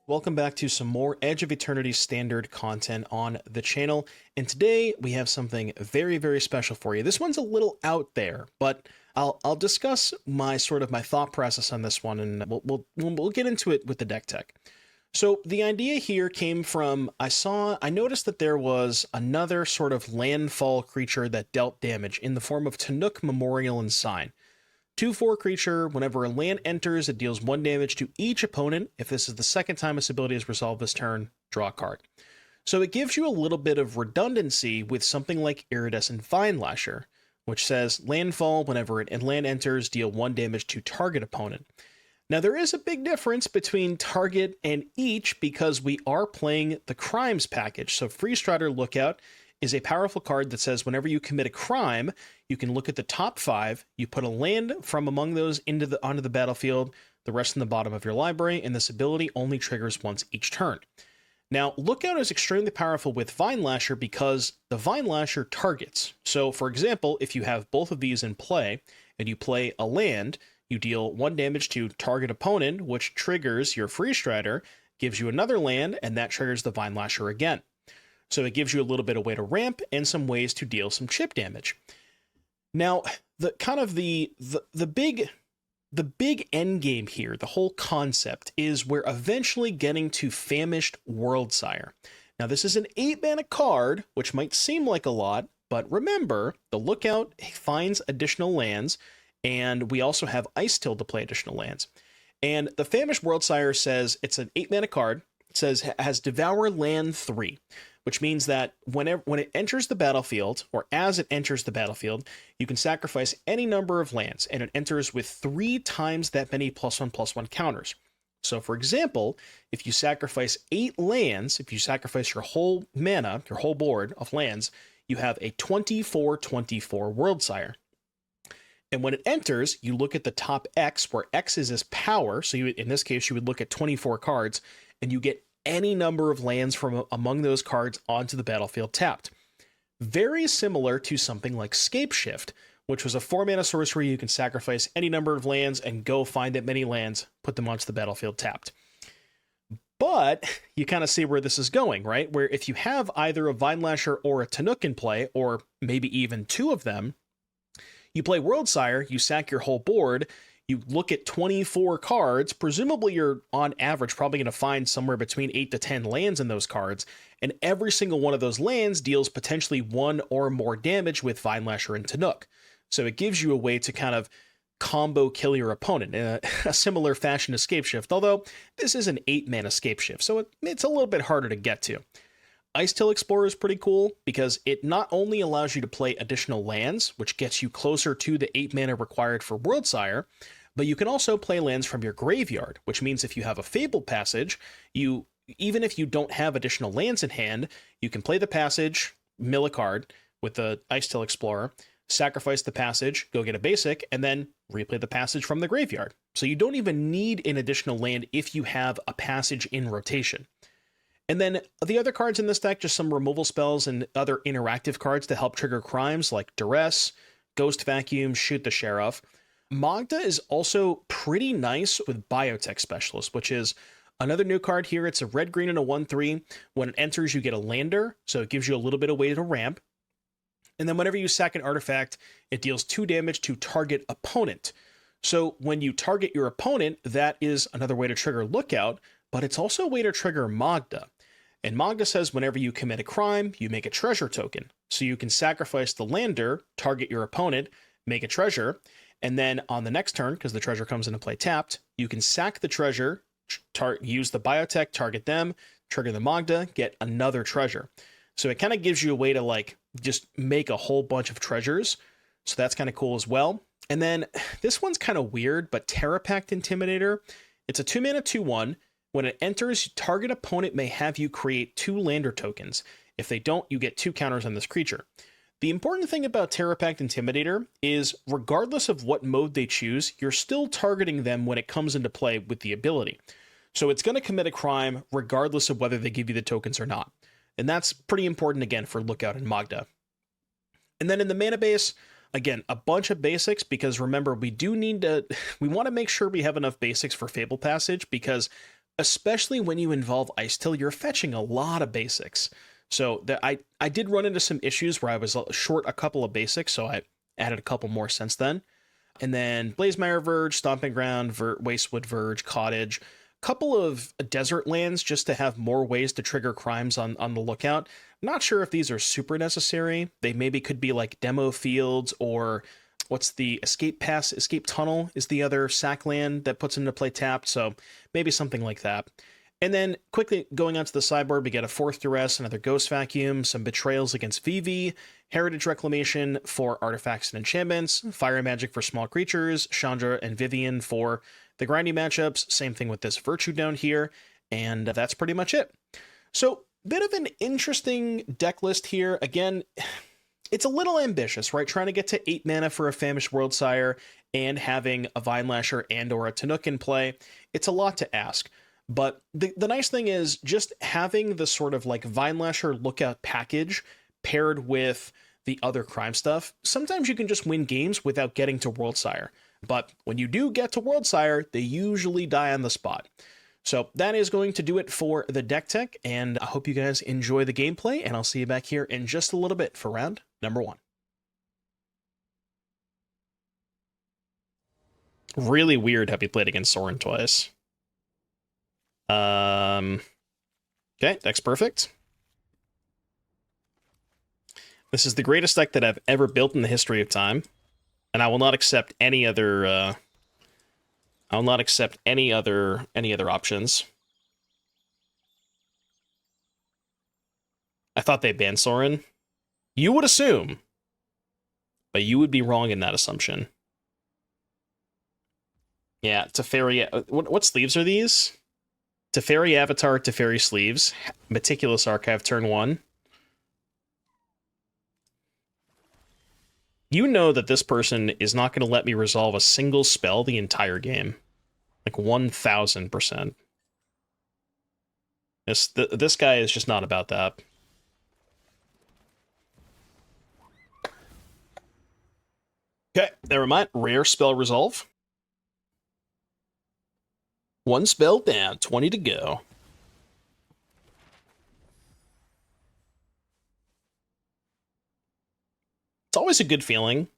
Welcome back to some more Edge of Eternity standard content on the channel, and today we have something very special for you. This one's a little out there, but I'll discuss my thought process on this one, and we'll get into it with the deck tech. So the idea here came from I noticed that there was another sort of landfall creature that dealt damage in the form of Tannuk, Memorial, and Sign. 2/4 creature, whenever a land enters, it deals 1 damage to each opponent. If this is the second time this ability is resolved this turn, draw a card. So it gives you a little bit of redundancy with something like Iridescent Vinelasher, which says landfall, whenever a land enters, deal 1 damage to target opponent. Now there is a big difference between target and each because we are playing the crimes package. So Freestrider Lookout is a powerful card that says whenever you commit a crime, you can look at the top 5, you put a land from among those onto the battlefield, the rest in the bottom of your library, and this ability only triggers once each turn. Now, Lookout is extremely powerful with Vinelasher because the Vinelasher targets. So, for example, if you have both of these in play, and you play a land, you deal 1 damage to target opponent, which triggers your Freestrider, gives you another land, and that triggers the Vinelasher again. So it gives you a little bit of way to ramp and some ways to deal some chip damage. Now, the big end game here, the whole concept is we're eventually getting to Famished Worldsire. Now, this is an 8-mana card, which might seem like a lot, but remember, the Lookout finds additional lands, and we also have Icetill to play additional lands. And the Famished Worldsire says it's an 8-mana card. It says it has Devour Land 3. Which means that when it enters the battlefield, or as it enters the battlefield, you can sacrifice any number of lands, and it enters with 3 times that many +1/+1 counters. So for example, if you sacrifice 8 lands, if you sacrifice your whole mana, your whole board of lands, you have a 24/24 Worldsire. And when it enters, you look at the top X, where X is its power, so in this case, you would look at 24 cards, and you get any number of lands from among those cards onto the battlefield tapped. Very similar to something like SCAPESHIFT, which was a 4-mana sorcery. You can sacrifice any number of lands and go find that many lands, put them onto the battlefield tapped. But you kind of see where this is going, right? Where if you have either a Vinelasher or a Tannuk in play, or maybe even 2 of them, you play Worldsire, you sack your whole board, you look at 24 cards, presumably you're on average probably going to find somewhere between 8 to 10 lands in those cards, and every single one of those lands deals potentially 1 or more damage with Vinelasher and Tannuk. So it gives you a way to kind of combo kill your opponent in a similar fashion to SCAPESHIFT, although this is an 8-mana SCAPESHIFT, so it's a little bit harder to get to. Icetill Explorer is pretty cool because it not only allows you to play additional lands, which gets you closer to the 8 mana required for Worldsire, but you can also play lands from your graveyard, which means if you have a Fabled Passage, even if you don't have additional lands in hand, you can play the passage, mill a card with the Icetill Explorer, sacrifice the passage, go get a basic, and then replay the passage from the graveyard. So you don't even need an additional land if you have a passage in rotation. And then the other cards in this deck, just some removal spells and other interactive cards to help trigger crimes like Duress, Ghost Vacuum, Shoot the Sheriff. Magda is also pretty nice with Biotech Specialist, which is another new card here. It's a red-green and a 1/3. When it enters, you get a lander, so it gives you a little bit of way to ramp. And then whenever you sack an artifact, it deals 2 damage to target opponent. So when you target your opponent, that is another way to trigger Lookout, but it's also a way to trigger Magda. And Magda says whenever you commit a crime, you make a treasure token. So you can sacrifice the lander, target your opponent, make a treasure, and then on the next turn, because the treasure comes into play tapped, you can sack the treasure, use the Biotech, target them, trigger the Magda, get another treasure. So it kind of gives you a way to just make a whole bunch of treasures. So that's kind of cool as well. And then this one's kind of weird, but Terrapact Intimidator, it's a 2-mana 2/1. When it enters, target opponent may have you create 2 lander tokens. If they don't, you get 2 counters on this creature. The important thing about Terrapact Intimidator is regardless of what mode they choose, you're still targeting them when it comes into play with the ability. So it's going to commit a crime regardless of whether they give you the tokens or not. And that's pretty important again for Lookout and Magda. And then in the mana base, again, a bunch of basics, because remember, we want to make sure we have enough basics for Fabled Passage, because especially when you involve Icetill, you're fetching a lot of basics. So I did run into some issues where I was short a couple of basics, so I added a couple more since then. And then Blazemire Verge, Stomping Ground, Wastewood Verge, Cottage, couple of desert lands just to have more ways to trigger crimes on the lookout. Not sure if these are super necessary. They maybe could be like demo fields, or what's the escape tunnel is the other sack land that puts into play tapped. So maybe something like that. And then quickly going onto the sideboard, we get a fourth Duress, another Ghost Vacuum, some Betrayals against VV, Heritage Reclamation for artifacts and enchantments, Fire Magic for small creatures, Chandra and Vivien for the grindy matchups, same thing with this Virtue down here, and that's pretty much it. So, bit of an interesting deck list here. Again, it's a little ambitious, right? Trying to get to 8 mana for a Famished Worldsire and having a Vinelasher and or a Tannuk in play. It's a lot to ask. But the nice thing is just having the sort of like Vinelasher Lookout package paired with the other crime stuff, sometimes you can just win games without getting to Worldsire. But when you do get to Worldsire, they usually die on the spot. So that is going to do it for the deck tech, and I hope you guys enjoy the gameplay, and I'll see you back here in just a little bit for round number 1. Really weird how he played against Sorin twice. Okay, deck's perfect. This is the greatest deck that I've ever built in the history of time, and I will not accept any other. I will not accept any other options. I thought they banned Sorin. You would assume, but you would be wrong in that assumption. Yeah, Teferi. What sleeves are these? Teferi Avatar, Teferi sleeves, Meticulous Archive, turn 1. You know that this person is not going to let me resolve a single spell the entire game. Like 1000%. This guy is just not about that. Okay, never mind. Rare spell resolve. 1 spell down, 20 to go. It's always a good feeling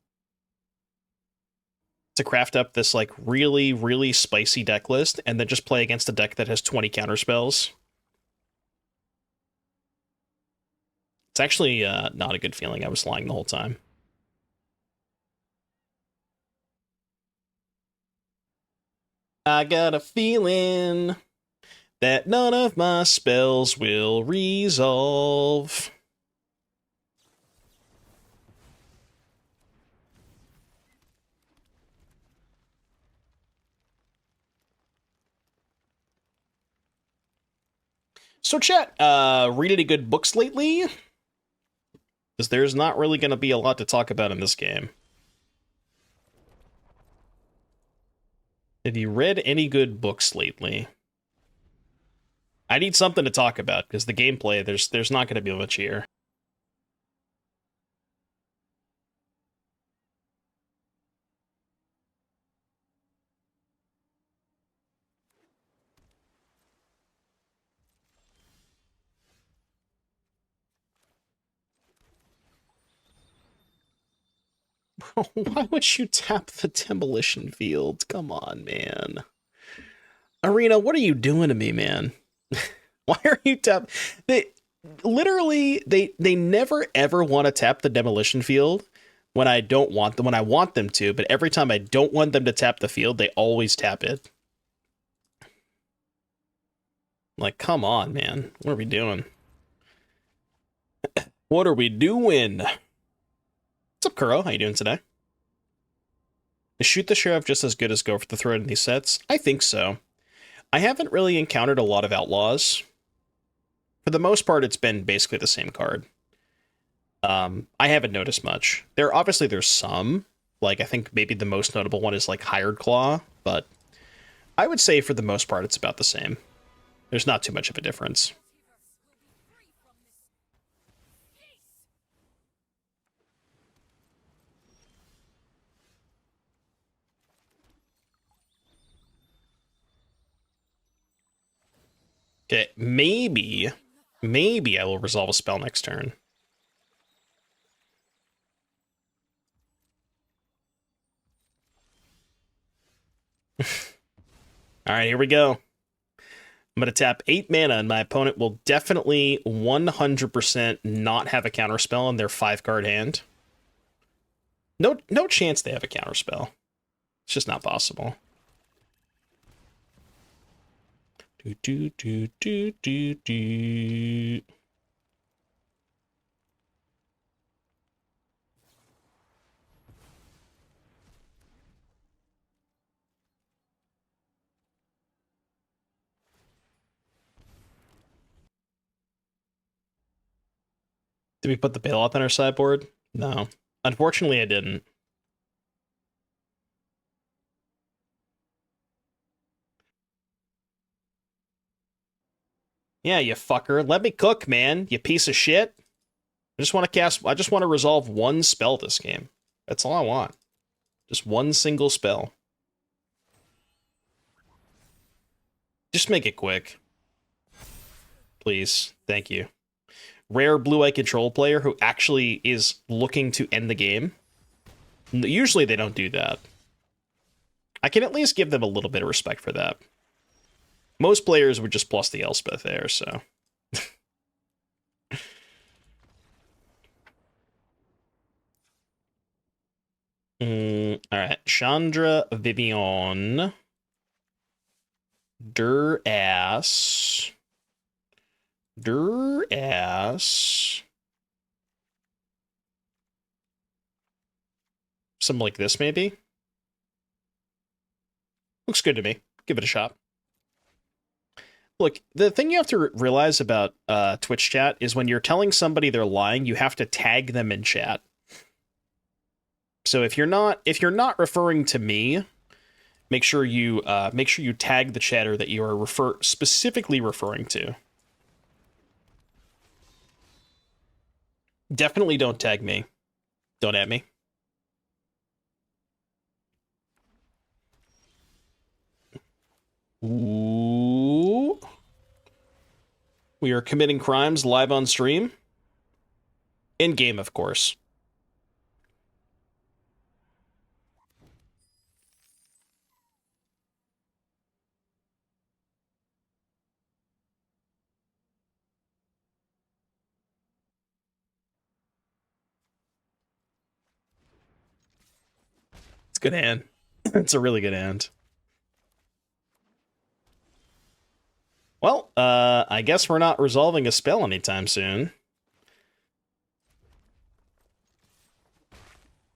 to craft up this like really, really spicy deck list and then just play against a deck that has 20 counter spells. It's actually not a good feeling. I was lying the whole time. I got a feeling that none of my spells will resolve. So chat, read any good books lately? Because there's not really going to be a lot to talk about in this game. Have you read any good books lately? I need something to talk about, because the gameplay, there's not going to be much here. Why would you tap the demolition field? Come on, man. Arena, what are you doing to me, man? Why are you tap? They never ever want to tap the demolition field when I don't want them, when I want them to, but every time I don't want them to tap the field, they always tap it. Like, come on, man. What are we doing? What are we doing? What's up, Kuro? How you doing today? Is Shoot the Sheriff just as good as Go for the Throat in these sets? I think so. I haven't really encountered a lot of Outlaws. For the most part, it's been basically the same card. I haven't noticed much. There's some. Like, I think maybe the most notable one is, like, Hired Claw, but I would say for the most part, it's about the same. There's not too much of a difference. Okay, maybe I will resolve a spell next turn. All right, here we go. I'm going to tap 8 mana, and my opponent will definitely 100% not have a counterspell in their 5-card hand. No chance they have a counterspell. It's just not possible. Do. Did we put the bailout on our sideboard? No. Unfortunately, I didn't. Yeah, you fucker. Let me cook, man. You piece of shit. I just want to resolve one spell this game. That's all I want. Just one single spell. Just make it quick. Please. Thank you. Rare blue-eye control player who actually is looking to end the game. Usually they don't do that. I can at least give them a little bit of respect for that. Most players would just plus the Elspeth there, so. Alright. Chandra, Vivien. Duress. Something like this, maybe? Looks good to me. Give it a shot. Look, the thing you have to realize about Twitch chat is when you're telling somebody they're lying, you have to tag them in chat. So if you're not referring to me, make sure you tag the chatter that you are specifically referring to. Definitely don't tag me. Don't at me. Ooh. We are committing crimes live on stream. In game, of course. It's a good hand. It's a really good hand. Well, I guess we're not resolving a spell anytime soon.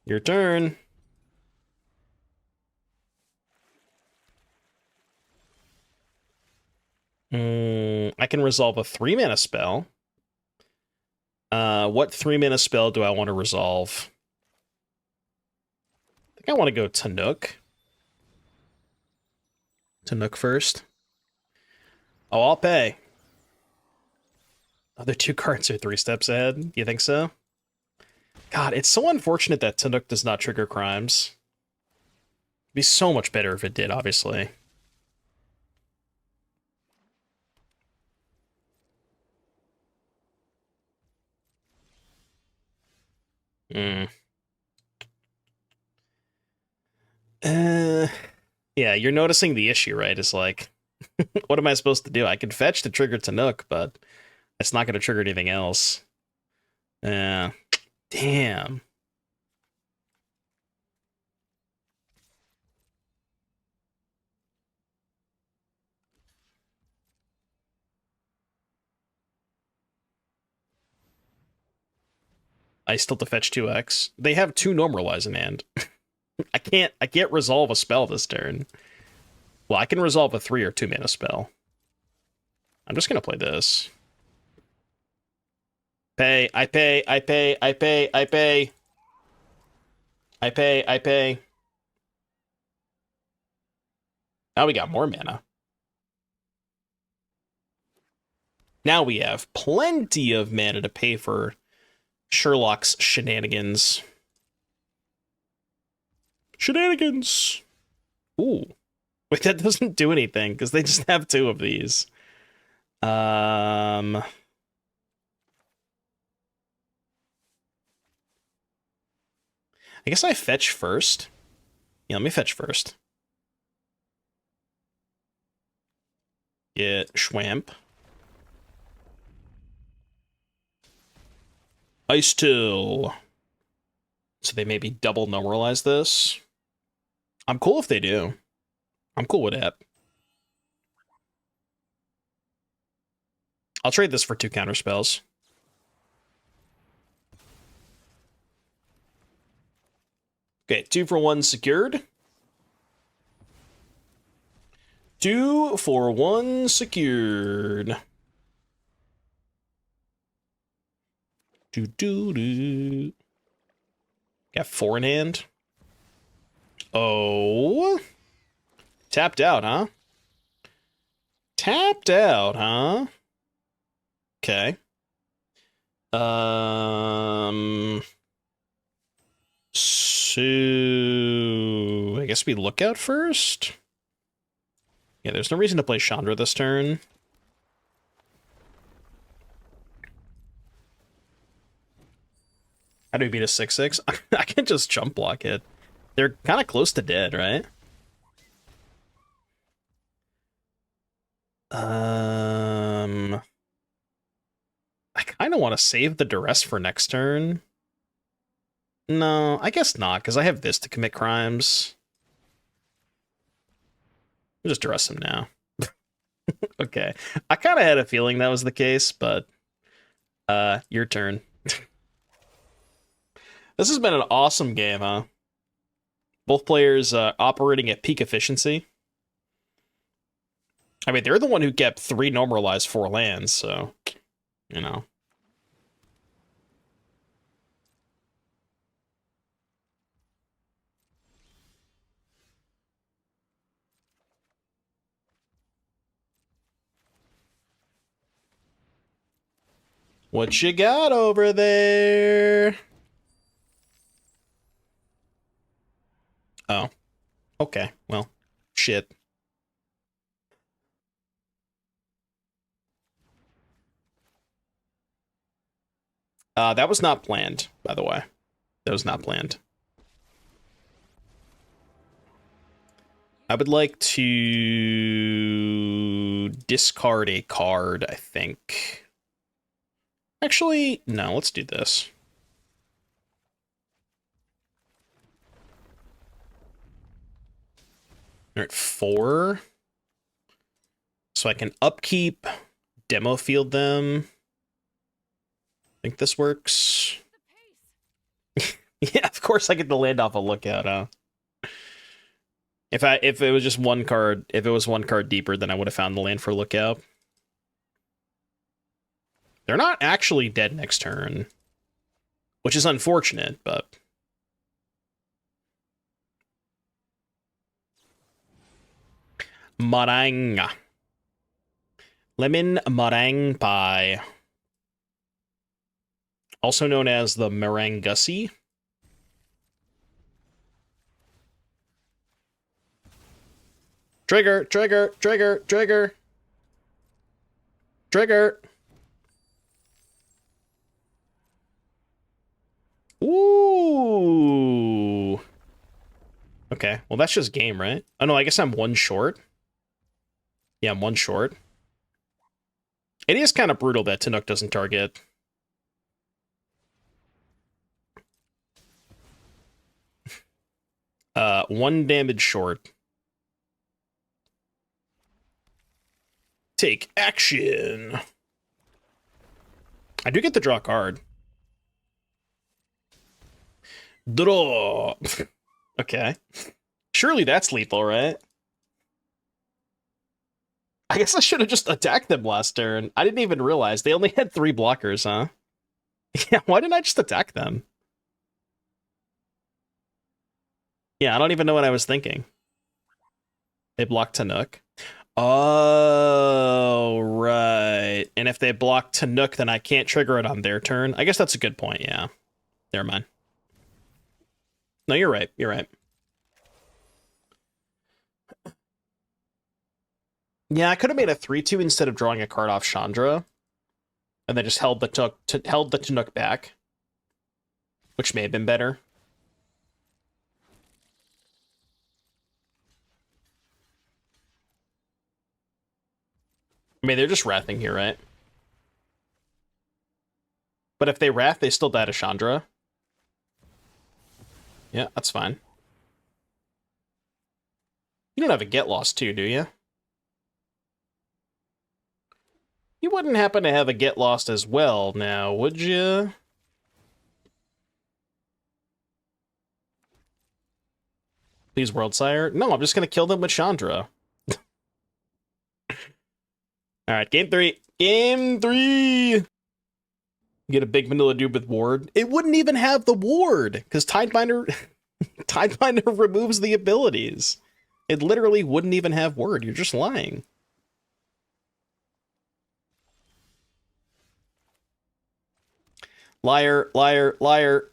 Your turn. I can resolve a 3-mana spell. What 3-mana spell do I want to resolve? I think I want to go Tannuk. Tannuk first. Oh, I'll pay. Other 2 cards are 3 steps ahead. You think so? God, it's so unfortunate that Tannuk does not trigger crimes. It'd be so much better if it did, obviously. Yeah, you're noticing the issue, right? It's like, what am I supposed to do? I can fetch to trigger Tannuk, but it's not going to trigger anything else. Yeah. Damn. I still have to fetch 2x. They have 2 normalize in hand. I can't resolve a spell this turn. Well, I can resolve a 3 or 2 mana spell. I'm just gonna play this. I pay. Now we got more mana. Now we have plenty of mana to pay for Sherlock's shenanigans. Shenanigans! Ooh. Wait, that doesn't do anything, because they just have 2 of these. I guess I fetch first. Yeah, let me fetch first. Get Schwamp. Icetill. So they maybe double normalize this. I'm cool if they do. I'm cool with that. I'll trade this for 2 counter spells. Okay, 2 for 1 secured. 2 for 1 secured. Do. Got 4 in hand. Oh. Tapped out, huh? Tapped out, huh? Okay. So I guess we Lookout first? Yeah, there's no reason to play Chandra this turn. How do we beat a 6/6? I can just jump block it. They're kind of close to dead, right? I kind of want to save the Duress for next turn. No, I guess not, because I have this to commit crimes. I'll just Duress him now. Okay. I kind of had a feeling that was the case, but your turn. This has been an awesome game, huh? Both players operating at peak efficiency. I mean, they're the one who kept 3 normalized 4 lands, so, you know. What you got over there? Oh. Okay, well, shit. That was not planned, by the way. That was not planned. I would like to discard a card, I think. Actually, no, let's do this. All right, 4. So I can upkeep, demo field them. I think this works. Yeah, of course I get to land off a Lookout, huh? If it was just 1 card, if it was 1 card deeper, then I would have found the land for Lookout. They're not actually dead next turn, which is unfortunate, but meringue. Lemon meringue pie. Also known as the meringue gussie. Trigger, trigger, trigger, trigger. Trigger. Ooh. Okay, well that's just game, right? Oh no, I guess I'm 1 short. Yeah, I'm 1 short. It is kind of brutal that Tannuk doesn't target. One damage short. Take action. I do get to draw a card. Draw. Okay. Surely that's lethal, right? I guess I should have just attacked them last turn. I didn't even realize they only had 3 blockers, huh? Yeah, why didn't I just attack them? Yeah, I don't even know what I was thinking. They blocked Tannuk. Oh, right. And if they block Tannuk, then I can't trigger it on their turn. I guess that's a good point, yeah. Never mind. No, you're right. You're right. Yeah, I could have made a 3/2 instead of drawing a card off Chandra, and then just held the Tannuk back, which may have been better. I mean, they're just wrathing here, right? But if they wrath, they still die to Chandra. Yeah, that's fine. You don't have a Get Lost too, do you? You wouldn't happen to have a Get Lost as well now, would you? Please, Worldsire. No, I'm just going to kill them with Chandra. All right, game 3. Game 3! Get a big vanilla dude with ward. It wouldn't even have the ward, because Tidebinder removes the abilities. It literally wouldn't even have ward. You're just lying. Liar, liar, liar.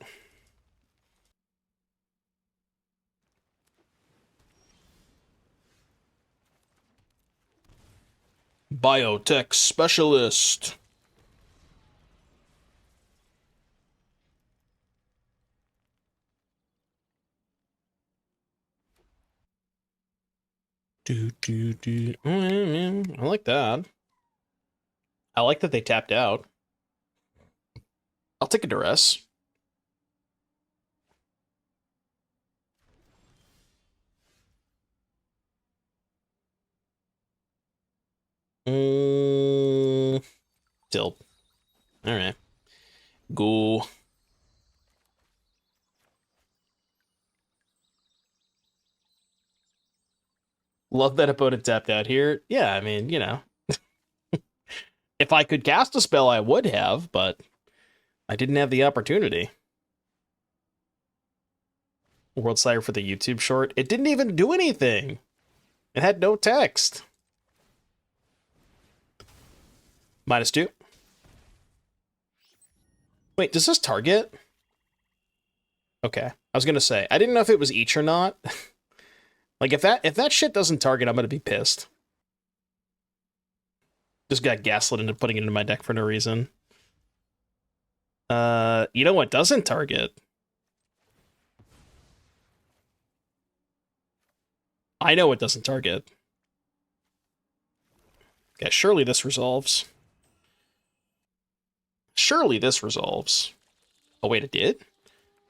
Biotech Specialist. I like that. I like that they tapped out. I'll take a Duress. Still. Alright. Go. Love that opponent tapped out here. Yeah, I mean, you know. If I could cast a spell, I would have, but I didn't have the opportunity. Worldsire for the YouTube short. It didn't even do anything. It had no text. -2. Wait, does this target? Okay. I was gonna say, I didn't know if it was each or not. Like, if that shit doesn't target, I'm gonna be pissed. Just got gaslit into putting it into my deck for no reason. You know what doesn't target? I know it doesn't target. Okay, surely this resolves. Surely this resolves. Oh, wait, it did?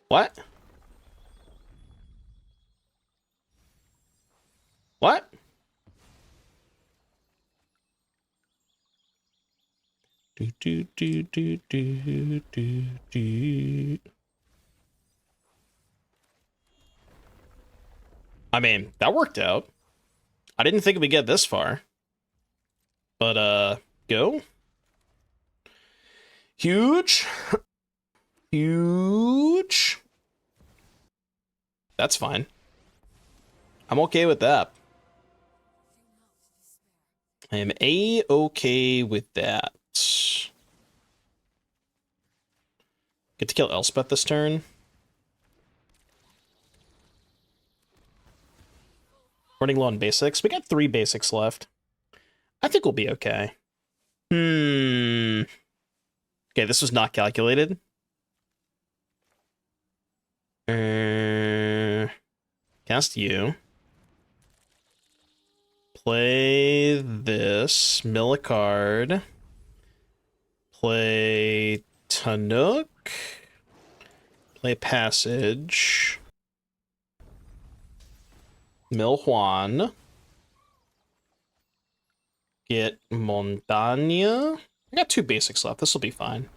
What? What? I mean, that worked out. I didn't think we'd get this far. But, go. Huge. Huge. That's fine. I'm okay with that. I am A-okay with that. Get to kill Elspeth this turn. Running low on basics. We got 3 basics left. I think we'll be okay. Okay, this was not calculated. Cast you. Play this. Mill a card. Play Tannuk. Play Passage. Mill Juan. Get Montaña. I got 2 basics left. This will be fine.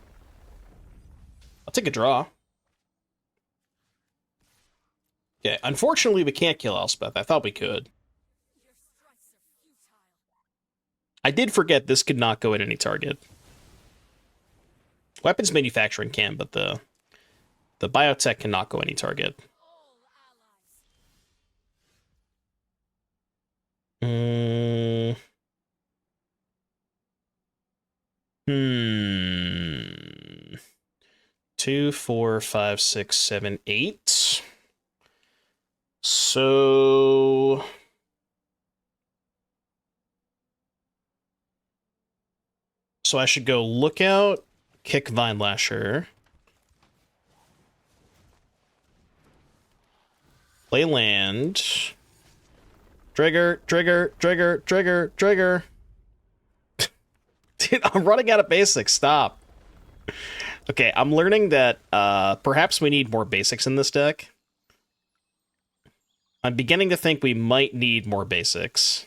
I'll take a draw. Okay, unfortunately, we can't kill Elspeth. I thought we could. I did forget this could not go at any target. Weapons manufacturing can, but the biotech cannot go any target. Two, 4, 5, 6, 7, 8. So So I should go Lookout, kick Vinelasher, play land, trigger. Dude, I'm running out of basics. Stop. Okay, I'm learning that perhaps we need more basics in this deck. I'm beginning to think we might need more basics.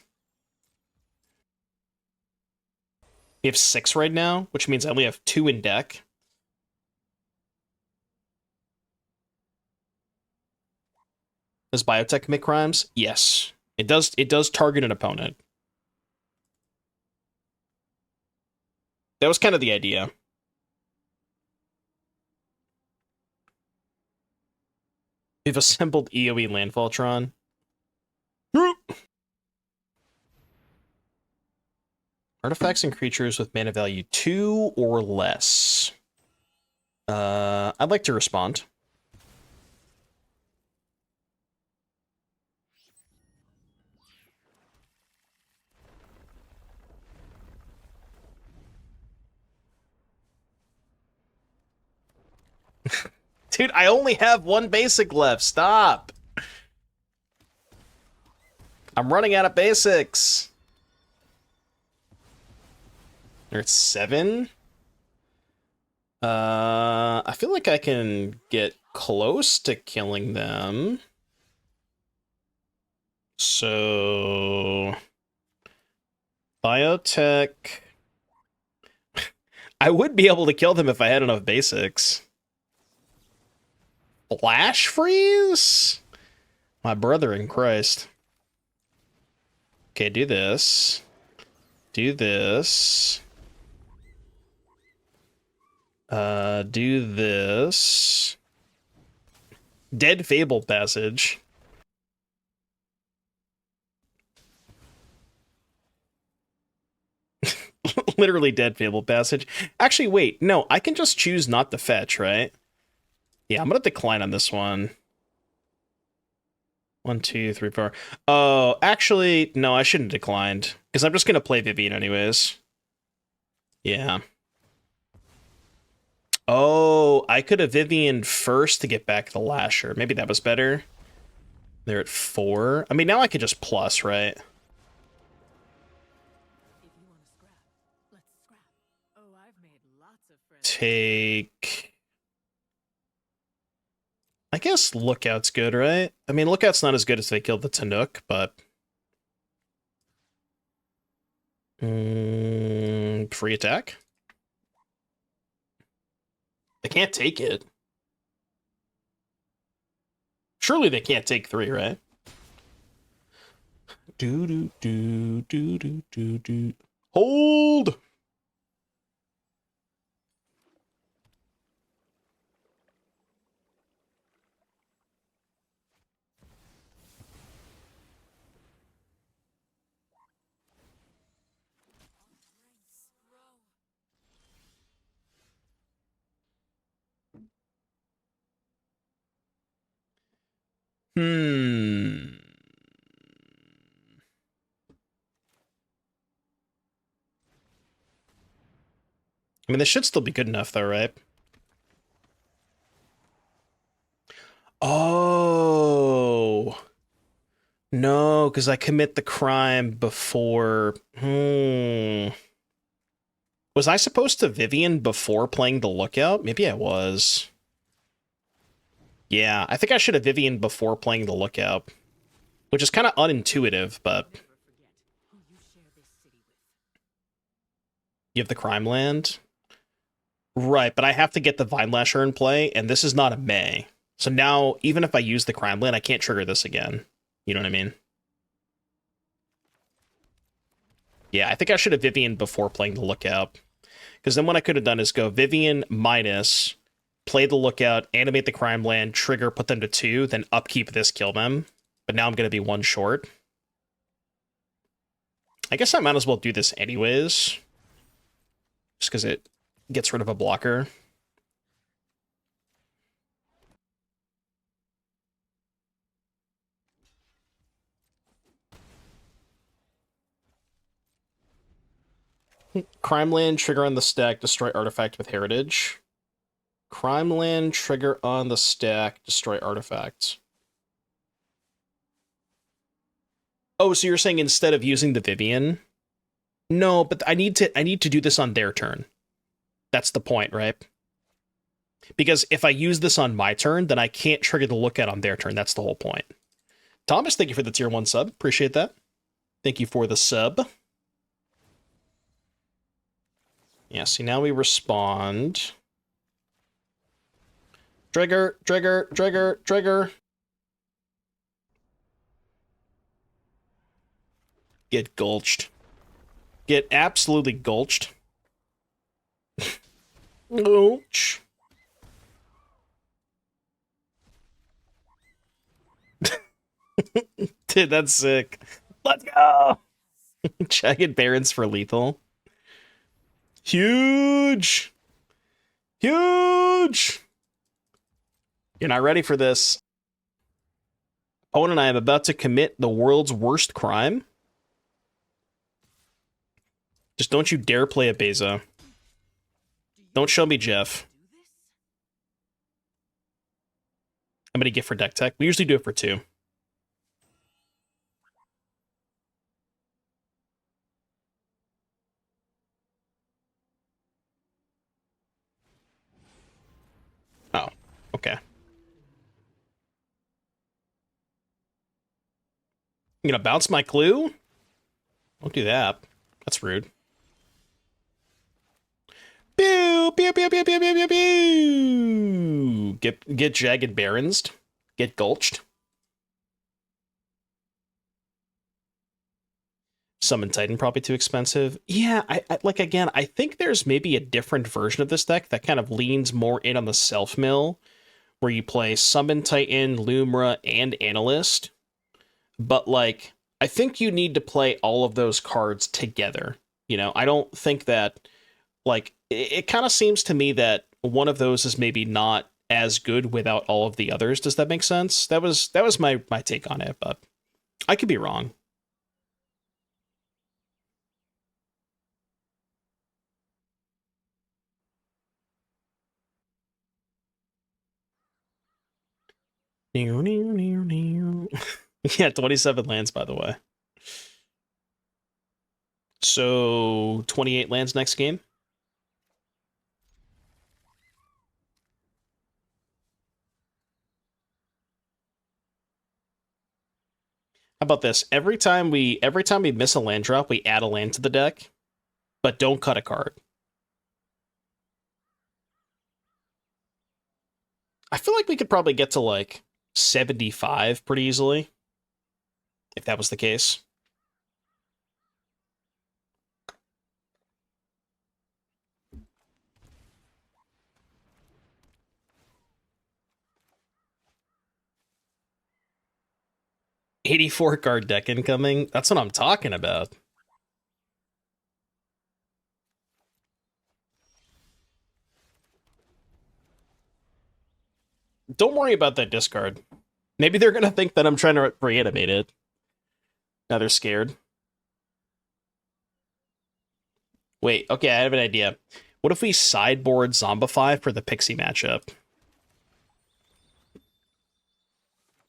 We have 6 right now, which means I only have 2 in deck. Does Biotech commit crimes? Yes. It does target an opponent. That was kind of the idea. We've assembled EOE Landfalltron. Artifacts and creatures with mana value 2 or less. I'd like to respond. Dude, I only have 1 basic left. Stop. I'm running out of basics. They're at 7. I feel like I can get close to killing them. So Biotech. I would be able to kill them if I had enough basics. Flash freeze? My brother in Christ. Okay, do this. Do this. Do this. Dead Fabled Passage. Literally dead Fabled Passage. Actually, wait. No, I can just choose not to fetch, right? Yeah, I'm gonna decline on this one. 1, 2, 3, 4. Oh, actually, no, I shouldn't have declined. Because I'm just gonna play Vivien anyways. Yeah. Oh, I could have Vivien first to get back the Lasher. Maybe that was better. They're at 4. I mean, now I could just plus, right? Take... I guess Lookout's good, right? I mean, Lookout's not as good as they killed the Tannuk, but... free attack? They can't take it. Surely they can't take 3, right? Do. Hold! I mean, this should still be good enough, though, right? Oh. No, because I commit the crime before... Was I supposed to Vivien before playing the Lookout? Maybe I was. Yeah, I think I should have Vivien before playing the Lookout. Which is kind of unintuitive, but... You have the crime land? Right, but I have to get the Vinelasher in play, and this is not a May. So now, even if I use the crime land, I can't trigger this again. You know what I mean? Yeah, I think I should have Vivien before playing the Lookout. Because then what I could have done is go Vivien minus, play the Lookout, animate the crime land, trigger, put them to 2, then upkeep this, kill them. But now I'm going to be 1 short. I guess I might as well do this anyways. Just because it gets rid of a blocker. Crime land, trigger on the stack, destroy artifact with heritage. Crime land, trigger on the stack, destroy artifact. Oh, so you're saying instead of using the Vivien? No, but I need to do this on their turn. That's the point, right? Because if I use this on my turn, then I can't trigger the lookout on their turn. That's the whole point. Thomas, thank you for the tier 1 sub. Appreciate that. Thank you for the sub. Yeah, see, now we respond. Trigger, trigger, trigger, trigger. Get gulched. Get absolutely gulched. Gulch. Dude, that's sick. Let's go! Jagged Barrens for lethal. Huge! Huge! You're not ready for this. Owen and I am about to commit the world's worst crime. Just don't you dare play a Beza. Don't show me Jeff. I'm gonna get for deck tech. We usually do it for 2. Oh, okay. You gonna bounce my clue? Don't do that. That's rude. Pew, pew, pew, pew, pew, pew, pew, pew. Get Jagged Barrens. Get gulched. Summon Titan probably too expensive. Yeah, I like, again, I think there's maybe a different version of this deck that kind of leans more in on the self-mill, where you play Summon Titan, Lumra, and Analyst. But, like, I think you need to play all of those cards together. You know, I don't think that, like, it kind of seems to me that one of those is maybe not as good without all of the others. Does that make sense? That was my take on it, but I could be wrong. Yeah, 27 lands, by the way. So 28 lands next game. How about this? Every time we miss a land drop, we add a land to the deck, but don't cut a card. I feel like we could probably get to like 75 pretty easily, if that was the case. $84 card deck incoming. That's what I'm talking about. Don't worry about that discard. Maybe they're gonna think that I'm trying to reanimate it. Now they're scared. Wait, okay, I have an idea. What if we sideboard Zombify for the Pixie matchup?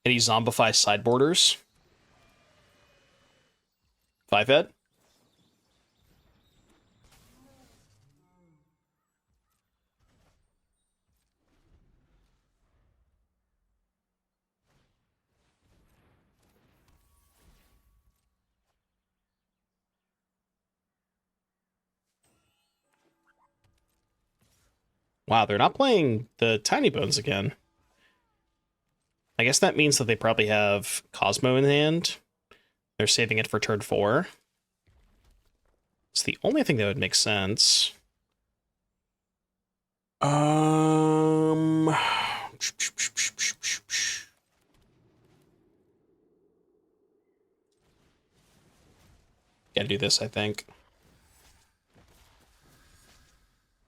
Any Zombify sideboarders? 5-ed? Wow, they're not playing the Tiny Bones again. I guess that means that they probably have Cosmo in hand. They're saving it for turn 4. It's the only thing that would make sense. Gotta do this, I think.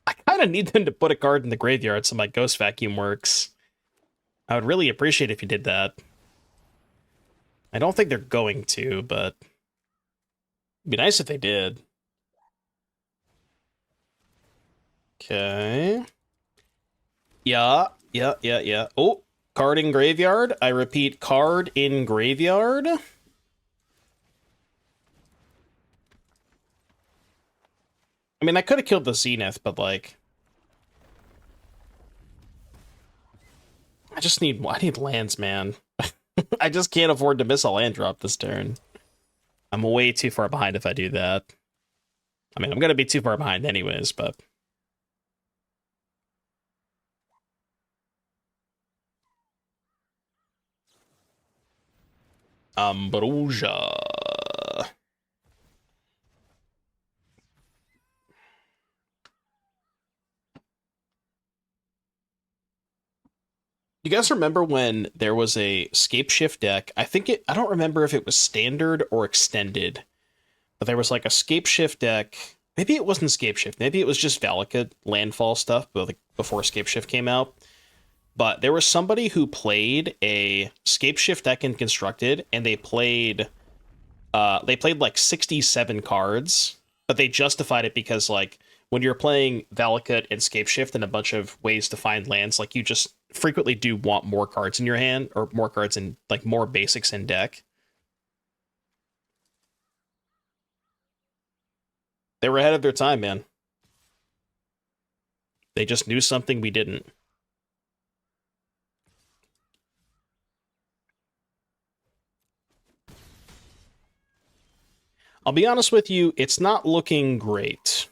I kind of need them to put a card in the graveyard so my Ghost Vacuum works. I would really appreciate if you did that. I don't think they're going to, but it'd be nice if they did. Okay. Yeah. Oh, card in graveyard. I repeat, card in graveyard. I mean, I could have killed the Zenith, but, like... I need lands, man. I just can't afford to miss a land drop this turn. I'm way too far behind if I do that. I mean, I'm gonna be too far behind anyways, but... Ambrosia. You guys remember when there was a SCAPESHIFT deck? I don't remember if it was standard or extended, but there was like a SCAPESHIFT deck. Maybe it wasn't SCAPESHIFT. Maybe it was just Valakut landfall stuff, but like before SCAPESHIFT came out. But there was somebody who played a SCAPESHIFT deck in Constructed, and they played like 67 cards, but they justified it because, like, when you're playing Valakut and SCAPESHIFT and a bunch of ways to find lands, like, you just frequently do want more cards in your hand, or more cards in, like, more basics in deck. They were ahead of their time, man. They just knew something we didn't. I'll be honest with you, it's not looking great.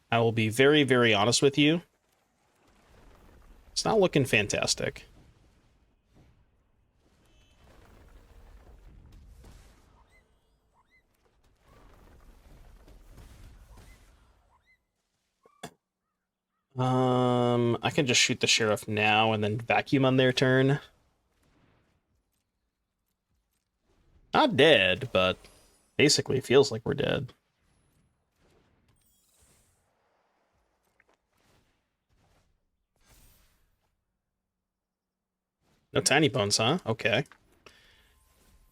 I will be very, very honest with you. It's not looking fantastic. I can just shoot the Sheriff now and then vacuum on their turn. Not dead, but basically feels like we're dead. No Tiny Bones, huh? Okay.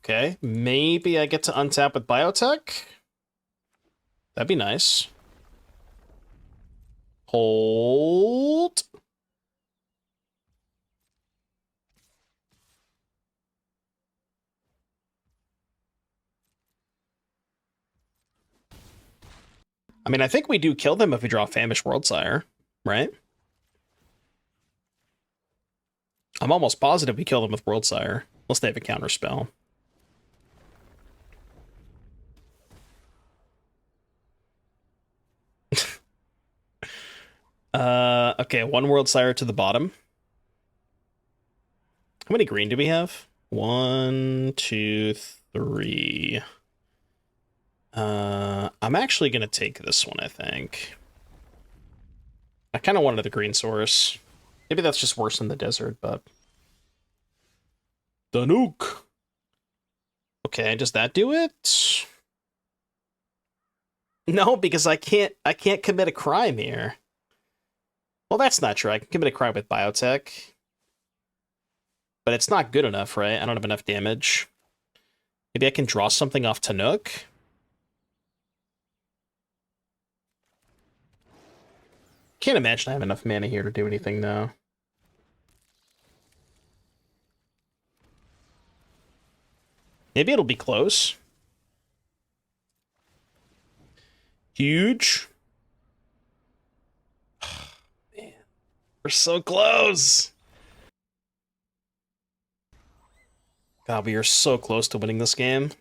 Okay, maybe I get to untap with Biotech? That'd be nice. Hold. I mean, I think we do kill them if we draw Famished Worldsire, right? I'm almost positive we kill them with Worldsire, unless they have a counter spell. Okay, one Worldsire to the bottom. How many green do we have? 1, 2, 3. I'm actually gonna take this one, I think. I kind of wanted the green source. Maybe that's just worse than the desert, but... Tannuk! Okay, does that do it? No, because I can't commit a crime here. Well, that's not true. I can commit a crime with Biotech. But it's not good enough, right? I don't have enough damage. Maybe I can draw something off Tannuk? Can't imagine I have enough mana here to do anything, though. Maybe it'll be close. Huge. Man, we're so close. God, we are so close to winning this game.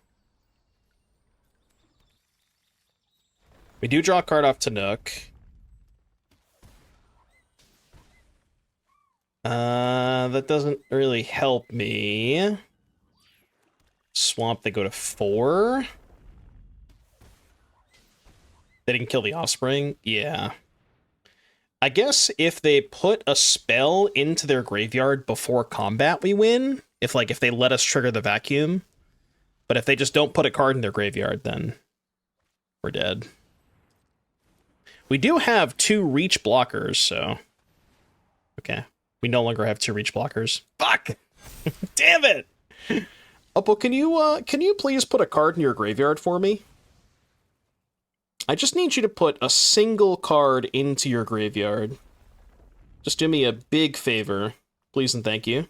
We do draw a card off Tannuk. That doesn't really help me. Swamp, they go to 4. They didn't kill the Offspring? Yeah. I guess if they put a spell into their graveyard before combat, we win. If they let us trigger the vacuum. But if they just don't put a card in their graveyard, then we're dead. We do have 2 reach blockers, so... Okay. We no longer have 2 reach blockers. Fuck! Damn it! Oppo, can you please put a card in your graveyard for me? I just need you to put a single card into your graveyard. Just do me a big favor, please and thank you.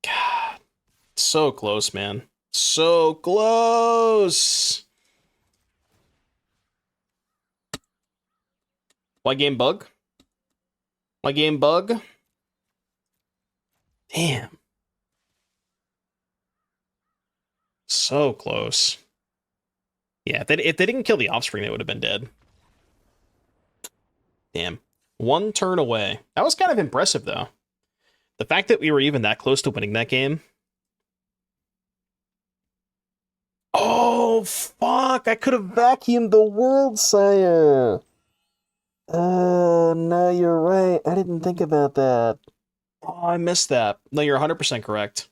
God, so close, man. So close! Why game bug? Why game bug? Damn. So close. Yeah, if they didn't kill the offspring, they would have been dead. Damn. One turn away. That was kind of impressive, though. The fact that we were even that close to winning that game. Oh, fuck! I could have vacuumed the Worldsire! No, you're right. I didn't think about that. Oh, I missed that. No, you're 100% correct.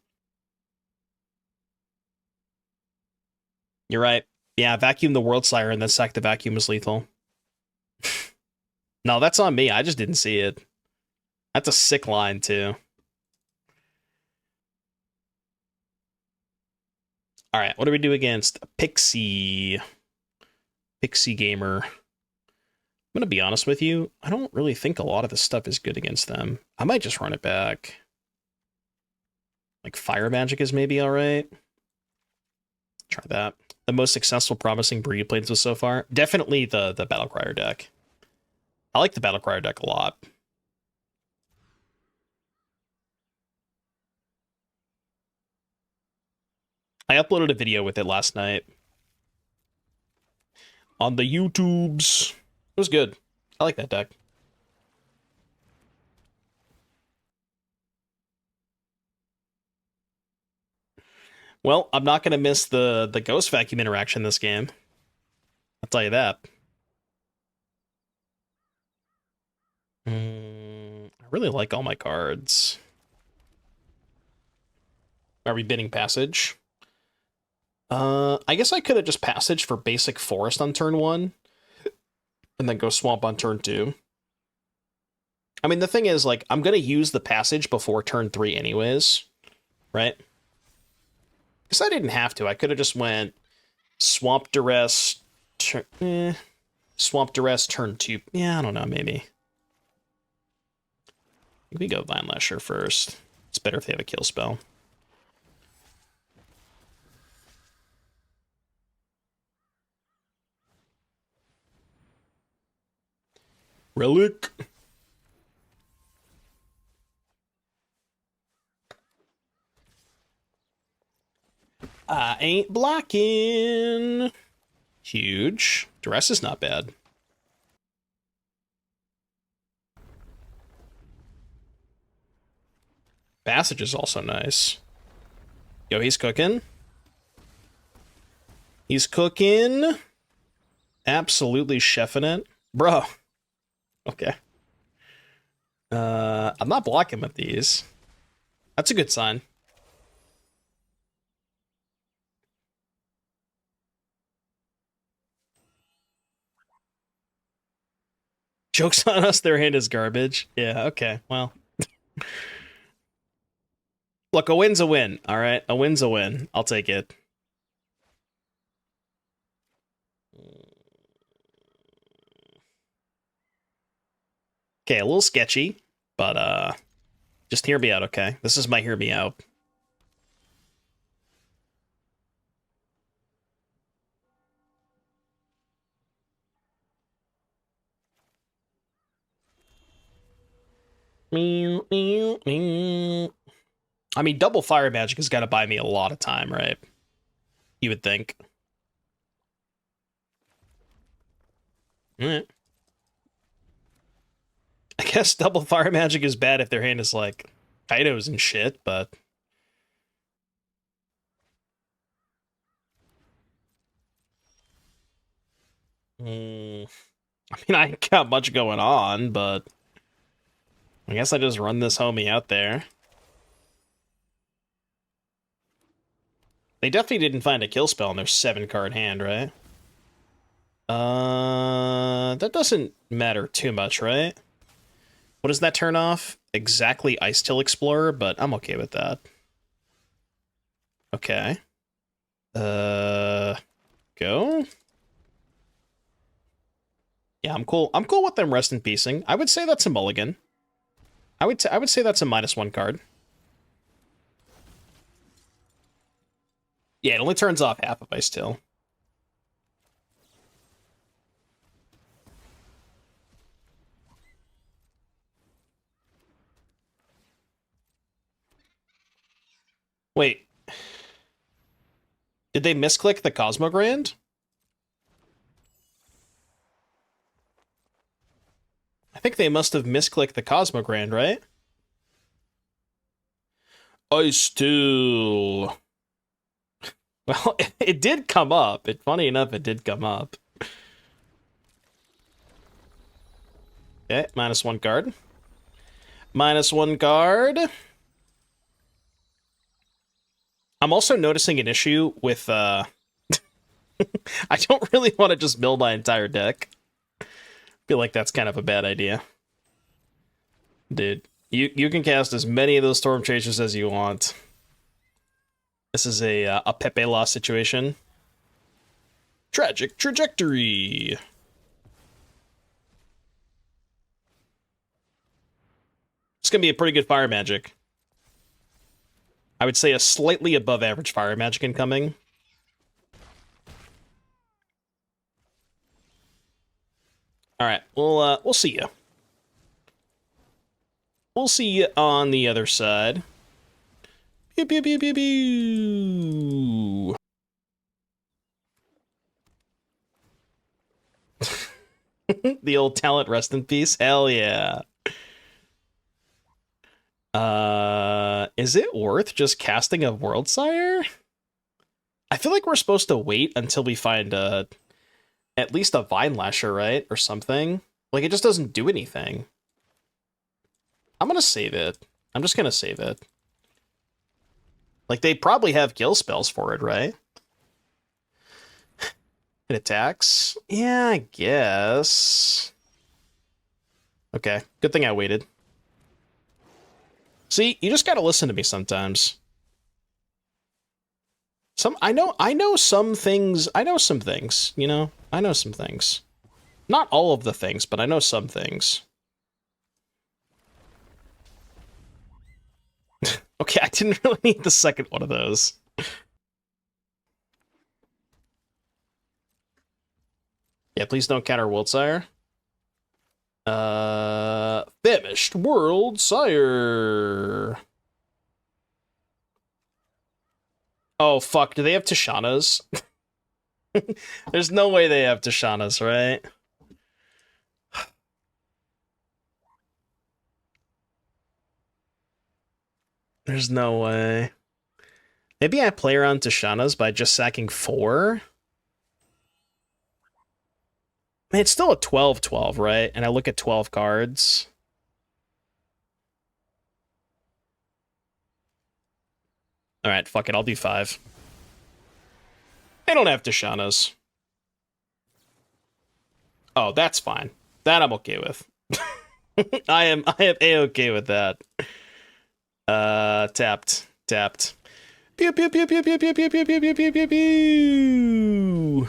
You're right. Yeah, vacuum the Worldsire and then sack the vacuum was lethal. No, that's on me. I just didn't see it. That's a sick line, too. Alright, what do we do against Pixie? Pixie Gamer. I'm gonna be honest with you. I don't really think a lot of this stuff is good against them. I might just run it back. Like, Fire Magic is maybe alright. Try that. The most successful promising breed plays with so far? Definitely the Battlecryer deck. I like the Battlecryer deck a lot. I uploaded a video with it last night. On the YouTubes. It was good. I like that deck. Well, I'm not going to miss the Ghost Vacuum interaction this game. I'll tell you that. I really like all my cards. Are we bidding Passage? I guess I could have just Passage for basic Forest on turn 1. And then go Swamp on turn 2. I mean, the thing is, like, I'm going to use the Passage before turn 3 anyways. Right? Because I didn't have to. I could have just went Swamp Duress, Swamp Duress turn 2. Yeah, I don't know, maybe. We go Vinelasher first. It's better if they have a kill spell. Relic. I ain't blocking. Huge. Duress is not bad. Passage is also nice. Yo, he's cooking. He's cooking. Absolutely chefing it. Bro. Okay. I'm not blocking with these. That's a good sign. Joke's on us, their hand is garbage. Yeah, okay, well. Look, a win's a win, alright? A win's a win. I'll take it. Okay, a little sketchy, but just hear me out, okay? This is my hear me out. I mean, double Fire Magic has got to buy me a lot of time, right? You would think. I guess double Fire Magic is bad if their hand is like Kaidos and shit, but... I mean, I ain't got much going on, but... I guess I just run this homie out there. They definitely didn't find a kill spell in their 7-card hand, right? That doesn't matter too much, right? What does that turn off? Exactly Icetill Explorer, but I'm okay with that. Okay. go. Yeah, I'm cool. I'm cool with them rest in peacing. I would say that's a mulligan. I would say that's a -1 card. Yeah, it only turns off half of Icetill. Wait. Did they misclick the Cosmogrand? I think they must have misclicked the Cosmogrand, right? Icetill. Well, it did come up. Funny enough, it did come up. Okay, -1 card. -1 card. I'm also noticing an issue with, I don't really want to just mill my entire deck. Feel like that's kind of a bad idea. Dude, you can cast as many of those Storm Chasers as you want. This is a Pepe Law situation. Tragic Trajectory. It's gonna be a pretty good fire magic. I would say a slightly above average fire magic incoming. All right, we'll see you. We'll see you on the other side. Pew pew pew pew pew. The old talent rest in peace. Hell yeah. Is it worth just casting a Worldsire? I feel like we're supposed to wait until we find at least a Vinelasher, right? Or something. Like, it just doesn't do anything. I'm gonna save it. I'm just gonna save it. Like, they probably have kill spells for it, right? It attacks? Yeah, I guess. Okay, good thing I waited. See, you just gotta listen to me sometimes. I know some things, you know? I know some things. Not all of the things, but I know some things. Okay, I didn't really need the second one of those. Yeah, please don't counter Worldsire. Famished Worldsire. Oh, fuck, do they have Tishana's? There's no way they have Tishana's, right? There's no way. Maybe I play around Tishana's by just sacking 4? I mean, it's still a 12-12, right? And I look at 12 cards. Alright, fuck it, I'll do 5. They don't have Tishana's. Oh, that's fine. That I'm okay with. I am A-okay with that. Tapped. Pew pew pew pew pew pew pew pew pew pew pew pew pew.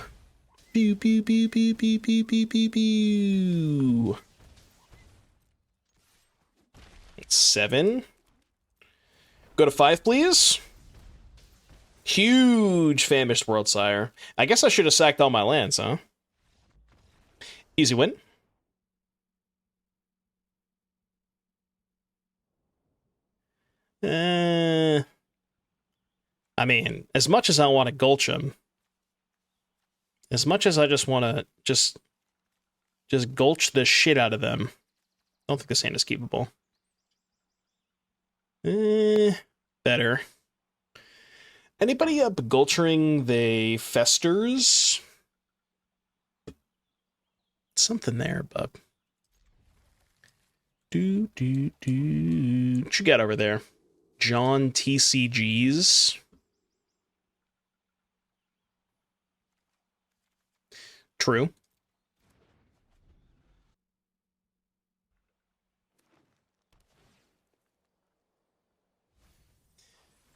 Pew pew pew pew pew pew pew pew pew. It's 7. Go to 5, please. Huge Famished Worldsire. I guess I should have sacked all my lands, huh? Easy win. I mean, as much as I want to gulch him, as much as I just want to just gulch the shit out of them, I don't think this hand is keepable. Better. Anybody up gulchering the festers? Something there, bub. What you got over there? John TCGs. True.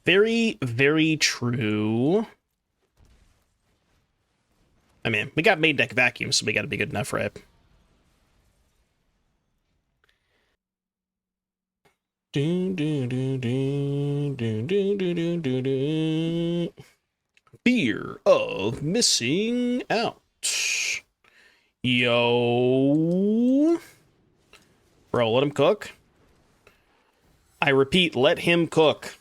Very, very true. I mean, we got main deck vacuum, so we got to be good enough, right? Fear of missing out. Yo. Bro, let him cook. I repeat, let him cook.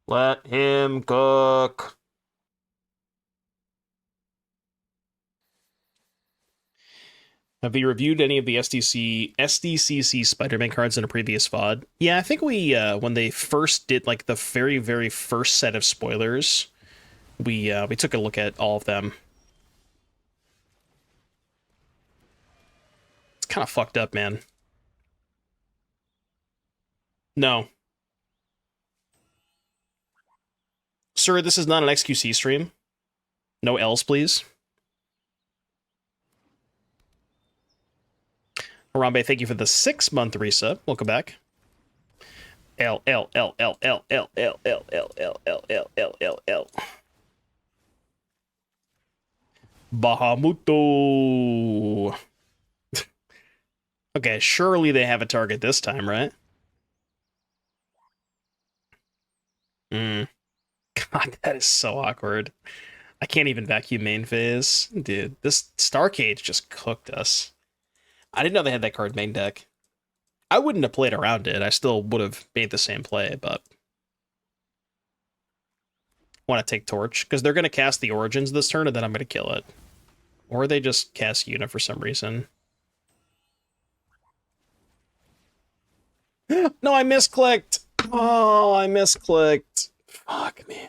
Let him cook. Have you reviewed any of the SDCC Spider-Man cards in a previous VOD? Yeah, I think we, when they first did, like, the very, very first set of spoilers, we took a look at all of them. It's kind of fucked up, man. No. Sir, this is not an XQC stream. No L's, please. Harambe, thank you for the 6-month resub. Welcome back. L L L L L L L L L L L L L L L. Bahamuto. Okay, surely they have a target this time, right? God, that is so awkward. I can't even vacuum main phase. Dude, this Star Cage just cooked us. I didn't know they had that card main deck. I wouldn't have played around it. I still would have made the same play, but want to take Torch because they're going to cast the Origins this turn and then I'm going to kill it. Or they just cast Yuna for some reason. No, I misclicked. Oh, I misclicked. Fuck, man.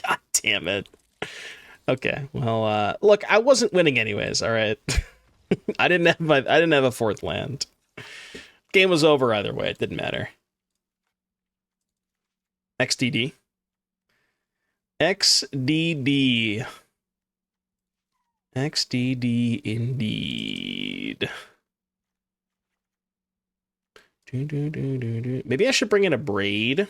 God damn it. Okay, well, look, I wasn't winning anyways, all right? I didn't have a fourth land. Game was over either way, it didn't matter. XDD. XDD. XDD indeed. Maybe I should bring in a Abrade.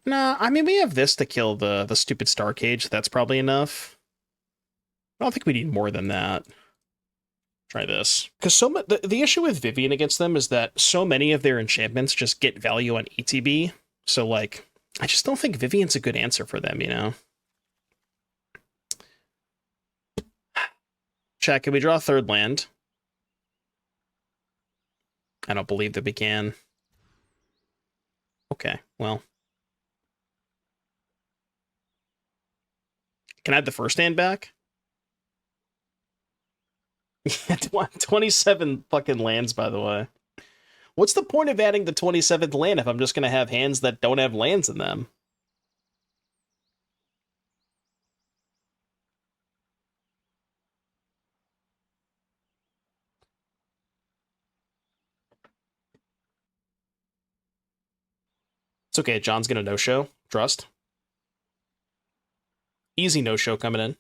Nah, I mean, we have this to kill the stupid Star Cage. That's probably enough. I don't think we need more than that. Try this. Because the issue with Vivien against them is that so many of their enchantments just get value on ETB. So, like, I just don't think Vivien's a good answer for them, you know? Chat, can we draw a third land? I don't believe that we can. Okay, well. Can I have the first hand back? 27 fucking lands, by the way. What's the point of adding the 27th land if I'm just going to have hands that don't have lands in them? It's okay, John's going to no-show. Trust. Easy no-show coming in.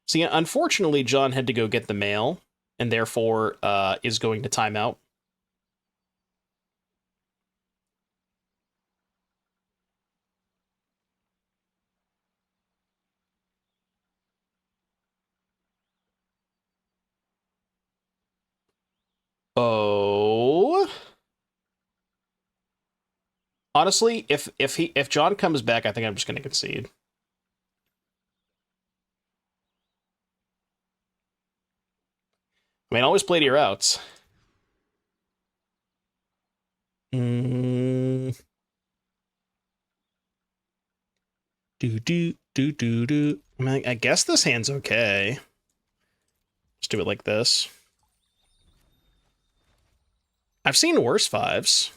See, unfortunately, John had to go get the mail, and therefore is going to timeout. Oh. Honestly, if John comes back, I think I'm just going to concede. I mean, always play to your outs. Do do do do do. I mean, I guess this hand's okay. Just do it like this. I've seen worse fives.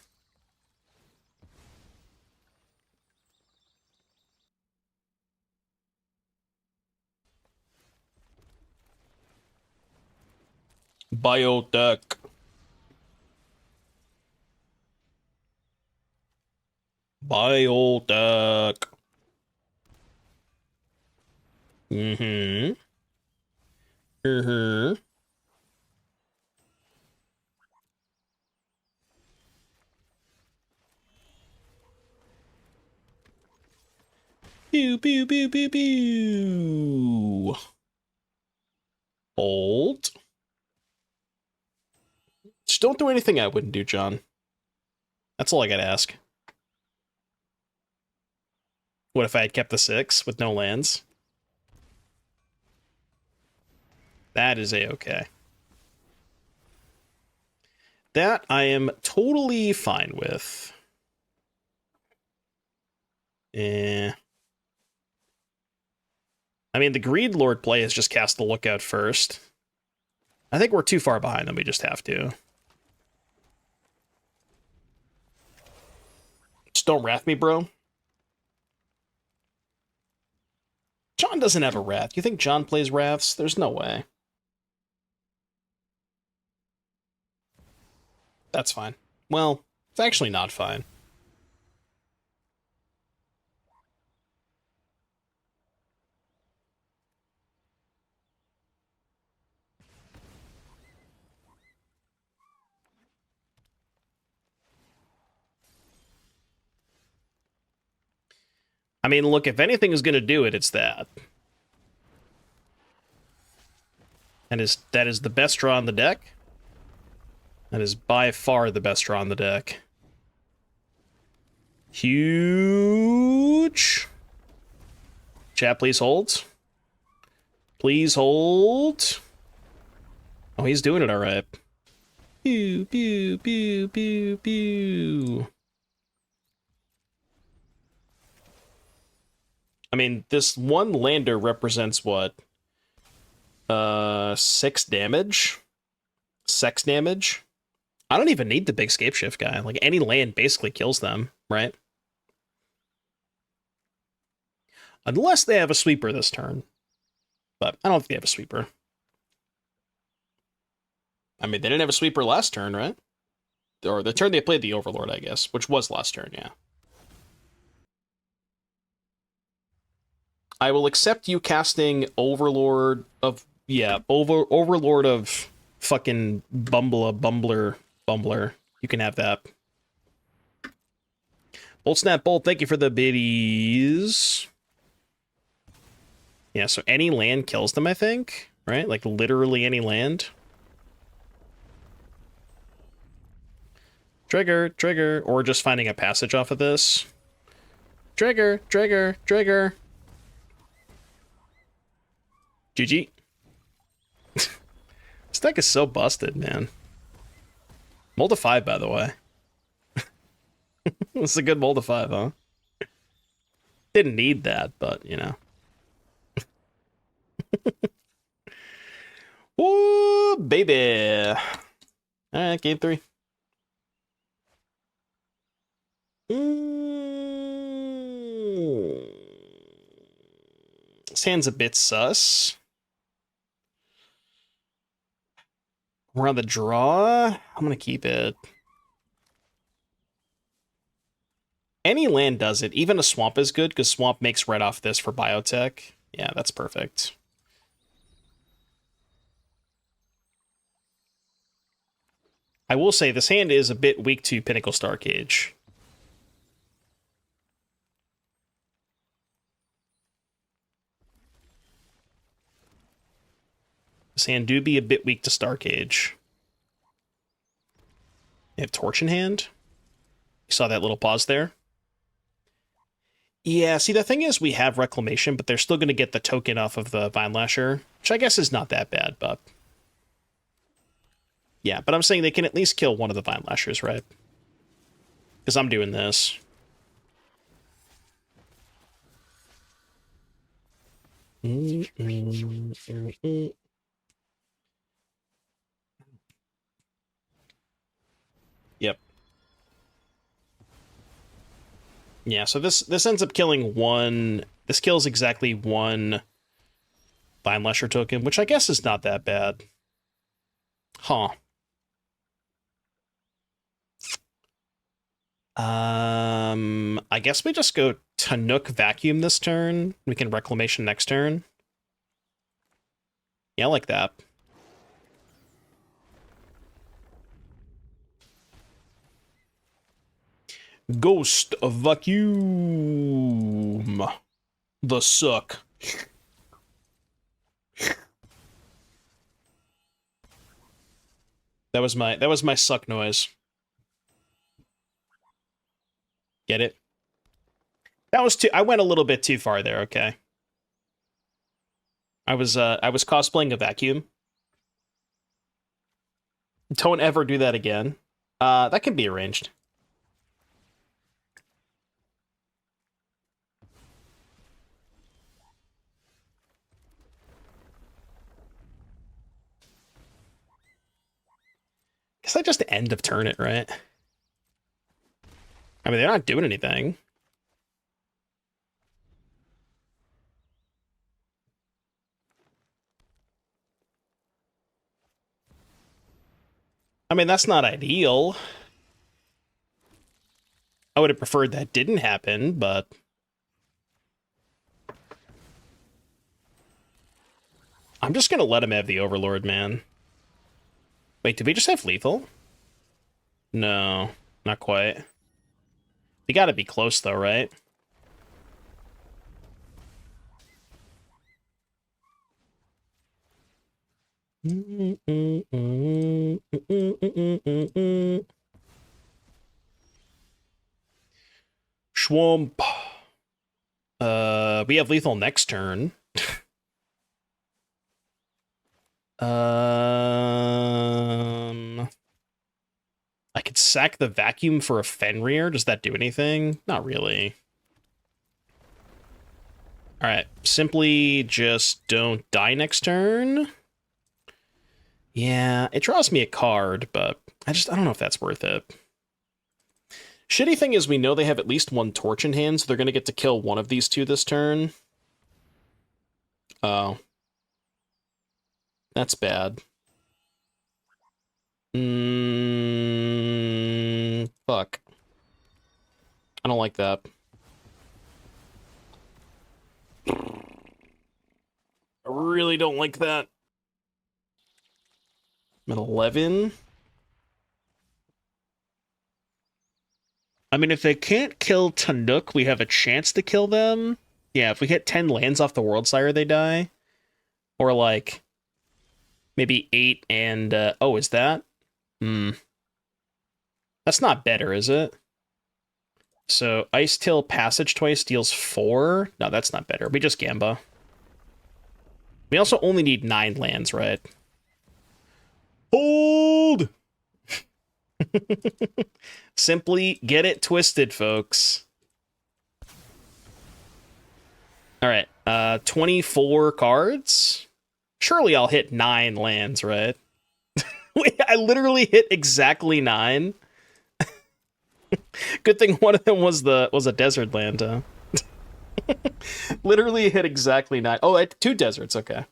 Biotech. Biotech. Mm-hmm. Mm-hmm. Pew, pew, pew, pew, pew. Hold. Just don't do anything I wouldn't do, John. That's all I gotta ask. What if I had kept the 6 with no lands? That is a-okay. That I am totally fine with. I mean, the Greed Lord play is just cast the Lookout first. I think we're too far behind them. We just have to. Just don't wrath me, bro. John doesn't have a wrath. You think John plays wraths? There's no way. That's fine. Well, it's actually not fine. I mean, look, if anything is going to do it, it's that. That is the best draw on the deck. That is by far the best draw on the deck. Huge. Chat, please hold. Please hold. Oh, he's doing it all right. Pew, pew, pew, pew, pew. I mean, this one lander represents what? 6 damage? 6 damage? I don't even need the big SCAPESHIFT guy. Like, any land basically kills them, right? Unless they have a sweeper this turn. But I don't think they have a sweeper. I mean, they didn't have a sweeper last turn, right? Or the turn they played the Overlord, I guess, which was last turn, yeah. I will accept you casting Overlord of... Yeah, Overlord of fucking Bumbler. You can have that. Bolt Snap Bolt, thank you for the biddies. Yeah, so any land kills them, I think, right? Like, literally any land. Trigger, or just finding a passage off of this. Trigger. GG. This deck is so busted, man. Mold to 5, by the way. This is a good mold to 5, huh? Didn't need that, but, you know. Woo, baby. Alright, game 3. This hand's a bit sus. We're on the draw. I'm gonna keep it. Any land does it. Even a swamp is good, because swamp makes red off this for biotech. Yeah, that's perfect. I will say, this hand is a bit weak to Pinnacle Star Cage. This hand do be a bit weak to Star Cage. They have Torch in hand. You saw that little pause there? Yeah, see, the thing is, we have Reclamation, but they're still going to get the token off of the Vinelasher, which I guess is not that bad, but... Yeah, but I'm saying they can at least kill one of the Vinelashers, right? Because I'm doing this. Yep. Yeah, so this ends up killing one... This kills exactly one Vinelasher token, which I guess is not that bad. Huh. I guess we just go Tannuk Vacuum this turn. We can Reclamation next turn. Yeah, I like that. Ghost Vacuum. The suck. That was my suck noise. Get it? That was too. I went a little bit too far there. Okay. I was cosplaying a vacuum. Don't ever do that again. That can be arranged. Guess I just end of turn it, right? I mean, they're not doing anything. I mean, that's not ideal. I would have preferred that didn't happen, but... I'm just gonna let him have the Overlord, man. Wait, did we just have lethal? No, not quite. We gotta be close, though, right? Schwamp. We have lethal next turn. I could sack the vacuum for a Fenrir. Does that do anything? Not really. Alright, simply just don't die next turn. Yeah, it draws me a card, but I don't know if that's worth it. Shitty thing is we know they have at least one torch in hand, so they're going to get to kill one of these two this turn. Oh. That's bad. Fuck. I don't like that. I really don't like that. I'm at 11. I mean, if they can't kill Tannuk, we have a chance to kill them. Yeah, if we hit 10 lands off the Worldsire, they die. Or, like, maybe 8 and... oh, is that? That's not better, is it? So, Icetill Passage twice deals 4? No, that's not better. We just Gamba. We also only need 9 lands, right? Hold! Simply get it twisted, folks. Alright, 24 cards? Surely I'll hit 9 lands, right? Wait, I literally hit exactly 9? Good thing one of them was a desert land, huh? Literally hit exactly 9. Oh, 2 deserts, okay.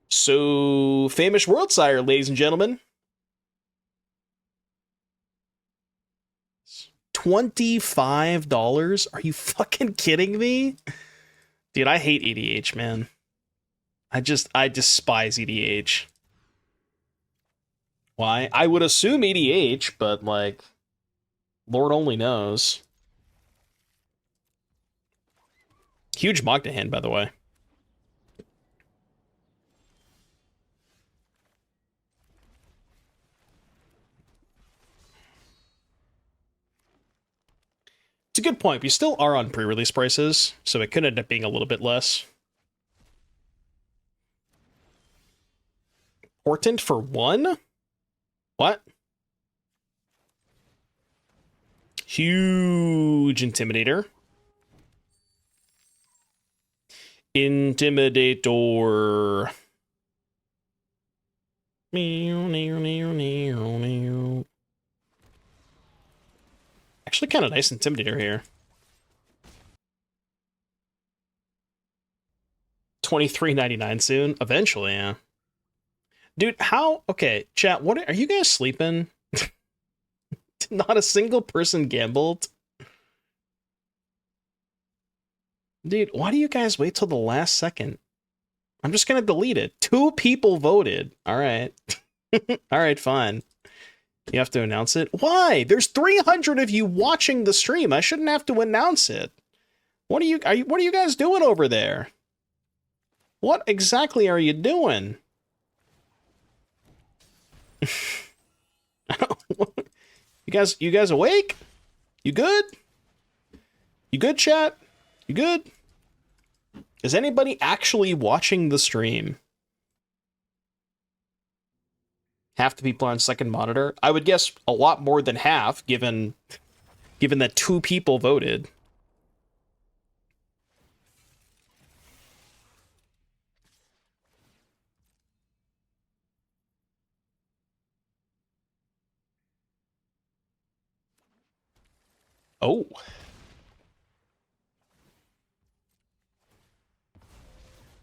So, Famished Worldsire, ladies and gentlemen. $25? Are you fucking kidding me? Dude, I hate EDH, man. I despise EDH. Why? I would assume EDH, but, like, Lord only knows. Huge Magda hand, by the way. It's a good point. We still are on pre-release prices, so it could end up being a little bit less. Portent for 1? What? Huge Intimidator. Intimidator. Actually, kind of nice Intimidator here. 23.99 soon. Eventually, yeah. Dude, how? Okay, chat. What are you guys sleeping? Not a single person gambled. Dude, why do you guys wait till the last second? I'm just gonna delete it. 2 people voted. All right. All right, fine. You have to announce it? Why? There's 300 of you watching the stream. I shouldn't have to announce it. What are you guys doing over there? What exactly are you doing? You guys awake? You good? You good, chat? You good? Is anybody actually watching the stream? Half the people on second monitor? I would guess a lot more than half, given that 2 people voted. Oh.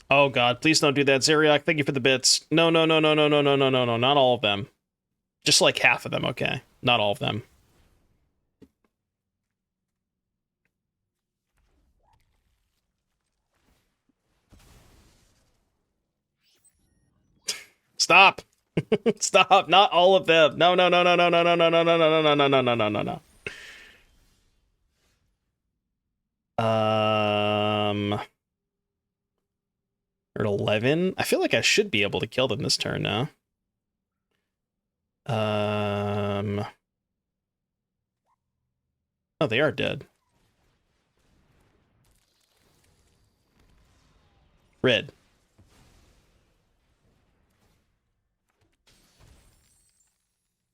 Oh god, please don't do that. Zeriak, thank you for the bits. No, no, no, no, no, no, no, no, no, no, not all of them. Just like half of them, okay? Not all of them. Stop! Stop! Not all of them! No, no, no, no, no, no, no, no, no, no, no, no, no, no, no, no, no, no. Or 11? I feel like I should be able to kill them this turn now. Oh, they are dead. Red.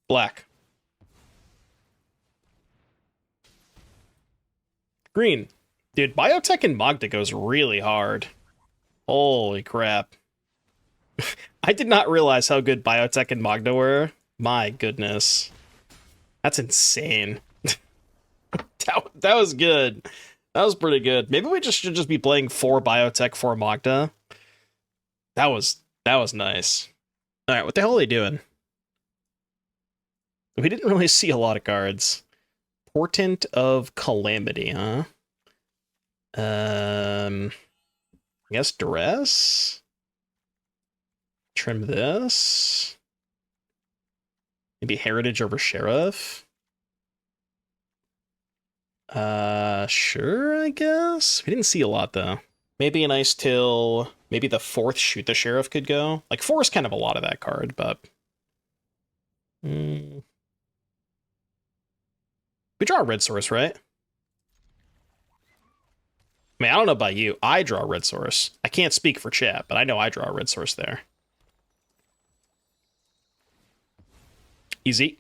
Black. Green. Dude, Biotech and Magda goes really hard. Holy crap. I did not realize how good Biotech and Magda were. My goodness. That's insane. that was good. That was pretty good. Maybe we should just be playing 4 Biotech, 4 Magda. That was nice. Alright, what the hell are they doing? We didn't really see a lot of cards. Portent of Calamity, huh? I guess Duress? Trim this? Maybe Heritage over Sheriff? Sure, I guess? We didn't see a lot, though. Maybe an Icetill, maybe the 4th Shoot the Sheriff could go. Like, 4 is kind of a lot of that card, but... We draw a red source, right? I mean, I don't know about you. I draw a red source. I can't speak for chat, but I know I draw a red source there. Easy.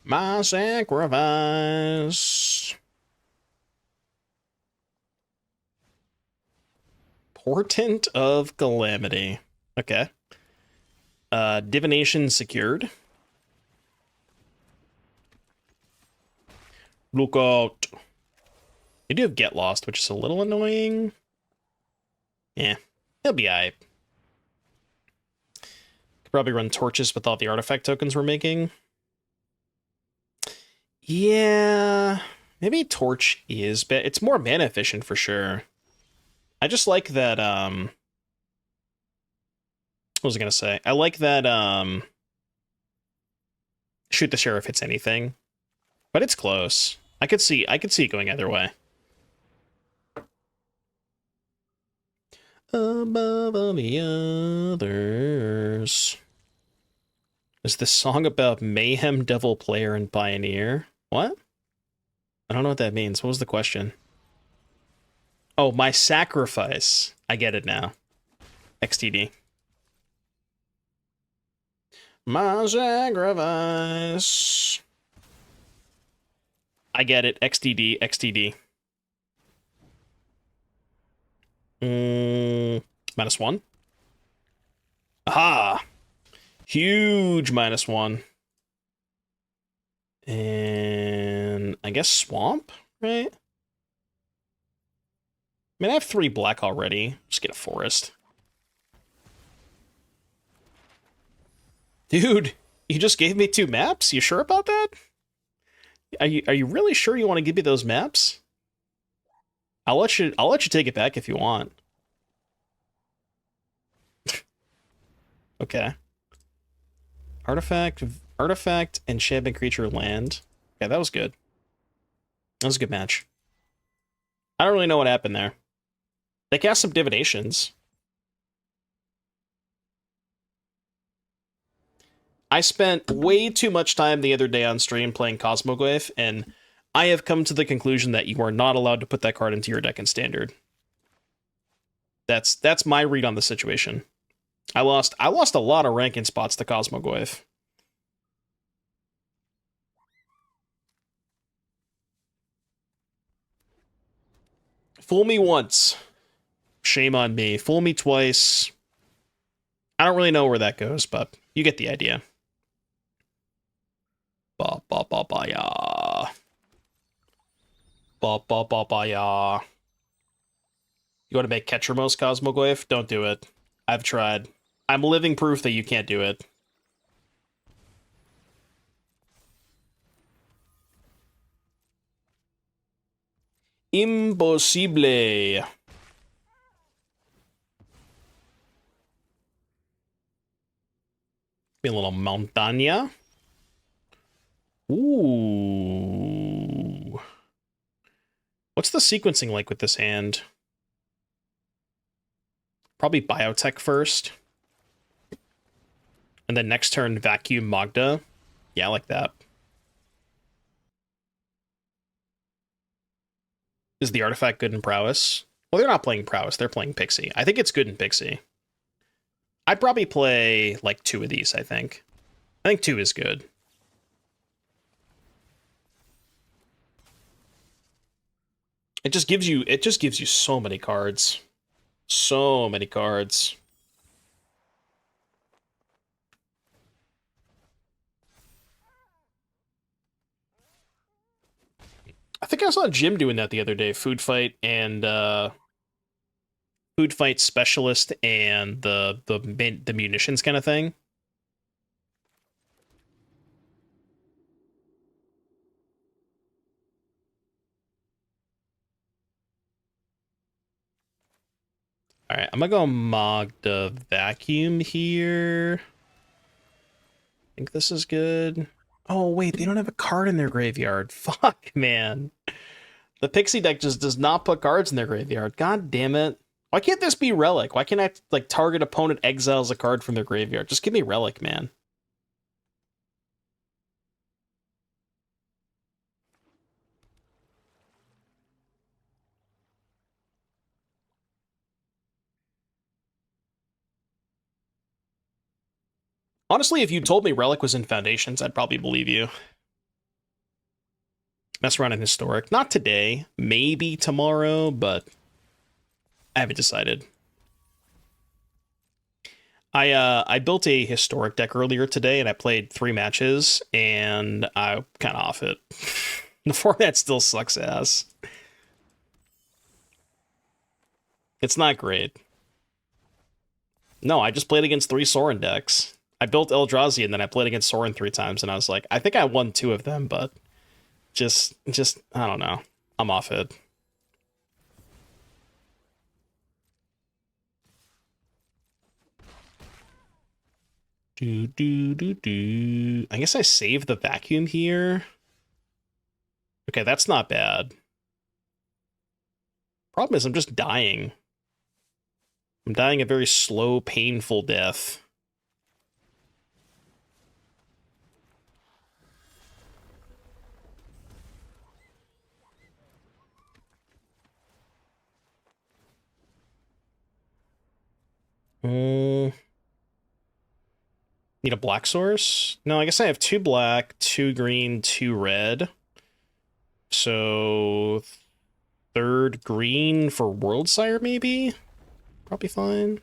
My sacrifice. Portent of Calamity. Okay. Divination secured. Lookout. You do have Get Lost, which is a little annoying. Yeah, he'll be alright. Could probably run torches with all the artifact tokens we're making. Yeah, maybe torch is better. It's more mana efficient for sure. I just like that, what was I gonna say? I like that, Shoot the Sheriff hits anything. But it's close. I could see it going either way. Above all the others. Is this song about Mayhem, Devil Player, and Pioneer? What? I don't know what that means. What was the question? Oh, my sacrifice. I get it now. XTD. My sacrifice. I get it. XTD. XTD. -1. Aha! Huge -1. And I guess Swamp, right? I mean, I have 3 black already. Just get a Forest. Dude, you just gave me 2 maps? You sure about that? Are you really sure you want to give me those maps? I'll let you take it back if you want. Okay. Artifact, enchantment creature, land. Yeah, that was good. That was a good match. I don't really know what happened there. They cast some divinations. I spent way too much time the other day on stream playing Cosmoglyph, and I have come to the conclusion that you are not allowed to put that card into your deck in Standard. That's my read on the situation. I lost a lot of ranking spots to Cosmoglyph. Fool me once. Shame on me. Fool me twice. I don't really know where that goes, but you get the idea. Ba ba ba ba ya. Ba ba ba ba ya. You want to make Ketramos Cosmoglyph? Don't do it. I've tried. I'm living proof that you can't do it. Impossible. Be a little Montaña. Ooh. What's the sequencing like with this hand? Probably Biotech first. And then next turn, Vacuum Magda. Yeah, I like that. Is the artifact good in Prowess? Well, they're not playing Prowess. They're playing Pixie. I think it's good in Pixie. I'd probably play, like, 2 of these, I think. I think 2 is good. It just gives you so many cards. So many cards. I think I saw Jim doing that the other day. Food Fight and Food Fight Specialist and the munitions kind of thing. All right, I'm gonna go Magda Vacuum here. I think this is good. Oh wait, they don't have a card in their graveyard. Fuck, man. The Pixie deck just does not put cards in their graveyard. God damn it. Why can't this be Relic? Why can't I, like, target opponent exiles a card from their graveyard? Just give me Relic, man. Honestly, if you told me Relic was in Foundations, I'd probably believe you. Mess around in Historic. Not today. Maybe tomorrow, but I haven't decided. I built a Historic deck earlier today, and I played 3 matches, and I'm kind of off it. The format still sucks ass. It's not great. No, I just played against 3 Sorin decks. I built Eldrazi, and then I played against Sorin 3 times, and I was like, I think I won 2 of them, but just I don't know. I'm off it. I guess I save the Vacuum here. Okay, that's not bad. Problem is, I'm just dying. I'm dying a very slow, painful death. Need a black source? No, I guess I have 2 black, 2 green, 2 red. So 3rd green for Worldsire, maybe? Probably fine.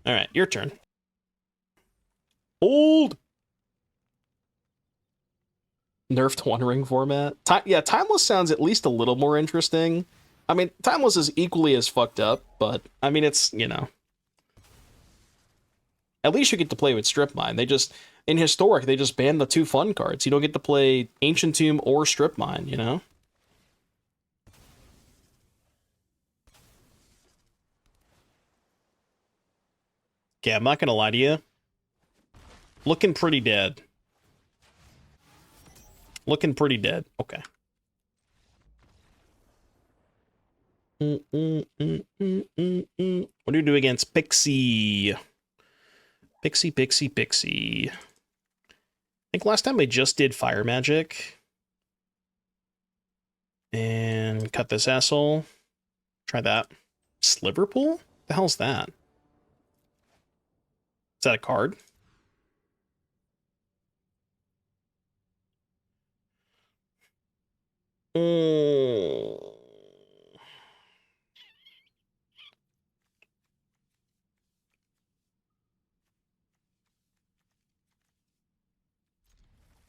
Alright, your turn. Old! Nerfed One Ring format? Yeah, Timeless sounds at least a little more interesting. I mean, Timeless is equally as fucked up, but, I mean, it's, you know. At least you get to play with Strip Mine. They just, in Historic, they just banned the 2 fun cards. You don't get to play Ancient Tomb or Strip Mine, you know? Okay, I'm not gonna lie to you. Looking pretty dead. Looking pretty dead. Okay. What do you do against Pixie? Pixie. I think last time I just did fire magic. And cut this asshole. Try that. Sliverpool? The hell's that? Is that a card?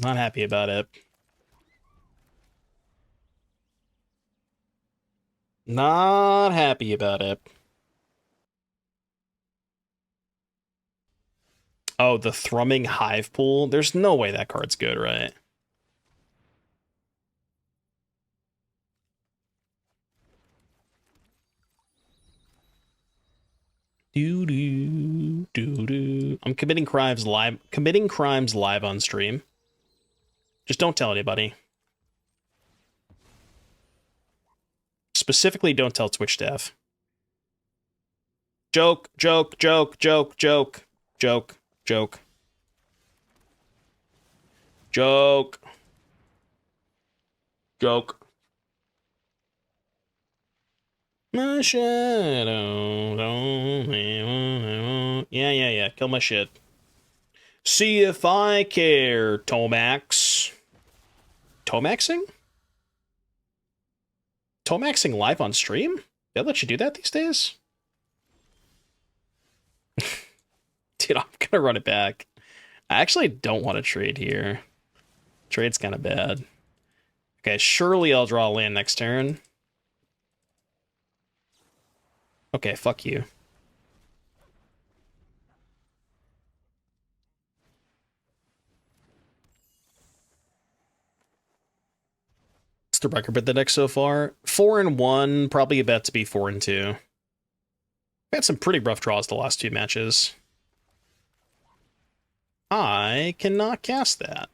Not happy about it. Not happy about it. Oh, the Thrumming Hive Pool? There's no way that card's good, right? I'm committing crimes live on stream. Just don't tell anybody. Specifically, don't tell Twitch staff. Joke. My shadow don't. Yeah. Kill my shit. See if I care, Tomax. Tomaxing? Tomaxing live on stream? They'll let you do that these days? Dude, I'm gonna run it back. I actually don't want to trade here. Trade's kind of bad. Okay, surely I'll draw a land next turn. Okay, fuck you. What's the record with the deck so far? 4-1, probably about to be 4-2. We had some pretty rough draws the last two matches. I cannot cast that.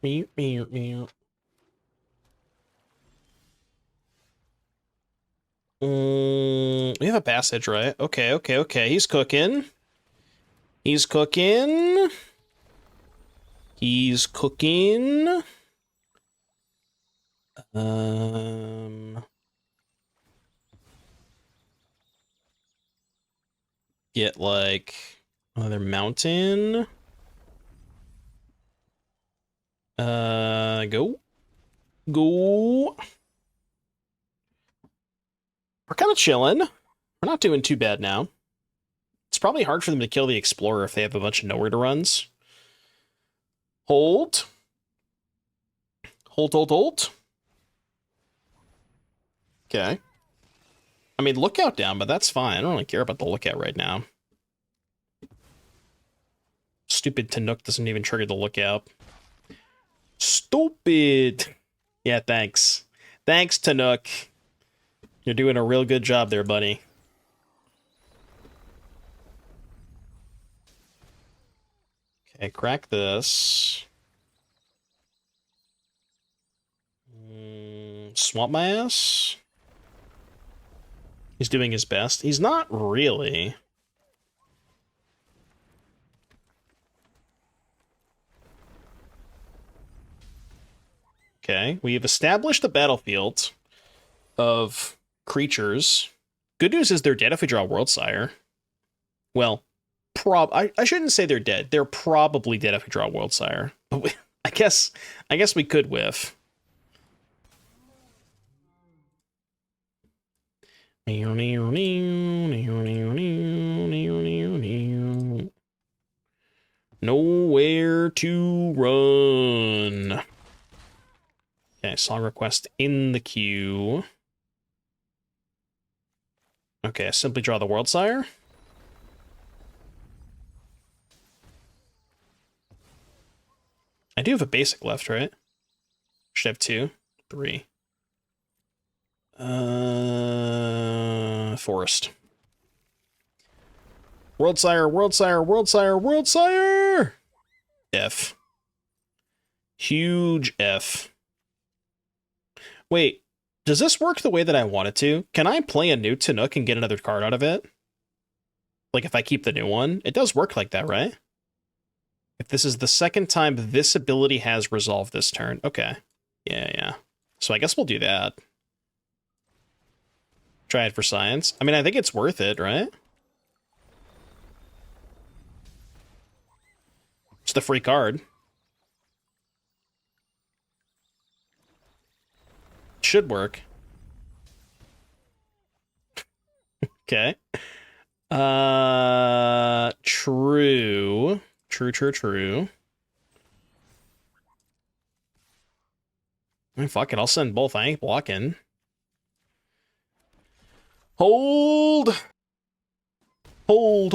We have a passage, right? Okay. He's cooking. Get like another mountain. Go. We're kind of chilling. We're not doing too bad now. It's probably hard for them to kill the Explorer if they have a bunch of nowhere to runs. Hold. Okay. I mean, Lookout down, but that's fine. I don't really care about the Lookout right now. Stupid Tannuk doesn't even trigger the Lookout. Stupid. Yeah, thanks. Thanks, Tannuk. You're doing a real good job there, buddy. Okay, crack this. Swamp my ass? He's doing his best. He's not really. Okay, we've established the battlefield of creatures. Good news is they're dead if we draw Worldsire. Well, I shouldn't say they're dead. They're probably dead if we draw Worldsire. But I guess we could whiff. Nowhere to run. Okay, song request in the queue. Okay, I simply draw the Worldsire. I do have a basic left, right? Should have 2, 3. Forest. Worldsire, Worldsire, Worldsire, Worldsire! F. Huge F. Wait, does this work the way that I want it to? Can I play a new Tannuk and get another card out of it? Like if I keep the new one? It does work like that, right? If this is the second time this ability has resolved this turn. Okay. Yeah. So I guess we'll do that. Try it for science. I mean, I think it's worth it, right? It's the free card. Should work. Okay. True. True. I mean, fuck it, I'll send both. I ain't blocking. Hold! Hold.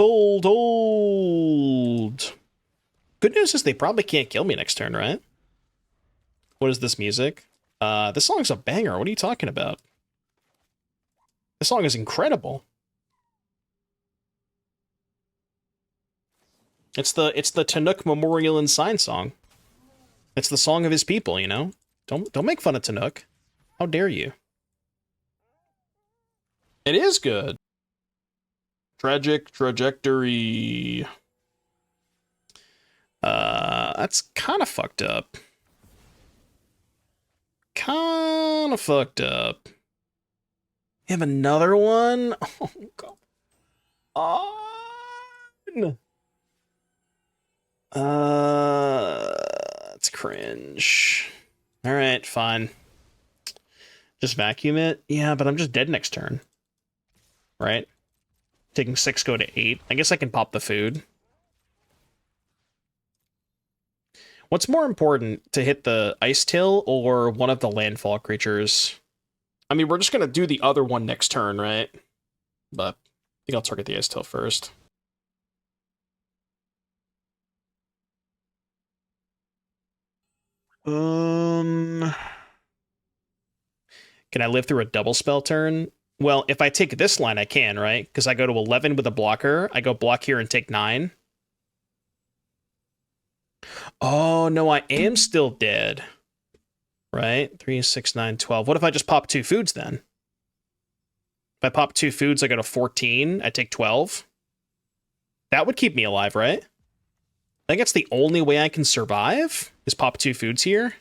Good news is they probably can't kill me next turn, right? What is this music? This song's a banger. What are you talking about? This song is incredible. It's the Tannuk Memorial Ensign song. It's the song of his people, you know? Don't make fun of Tannuk. How dare you? It is good. Tragic trajectory. That's kind of fucked up. You have another one? Oh, God. It's cringe. Alright, fine. Just vacuum it? Yeah, but I'm just dead next turn. Right? Taking 6, go to 8. I guess I can pop the food. What's more important, to hit the Icetill or one of the landfall creatures? I mean, we're just going to do the other one next turn, right? But I think I'll target the Icetill first. Can I live through a double spell turn? Well, if I take this line, I can, right? Because I go to 11 with a blocker. I go block here and take 9. Oh, no, I am still dead. Right? 3, 6, 9, 12. What if I just pop 2 foods then? If I pop 2 foods, I go to 14. I take 12. That would keep me alive, right? I think that's the only way I can survive, is pop 2 foods here.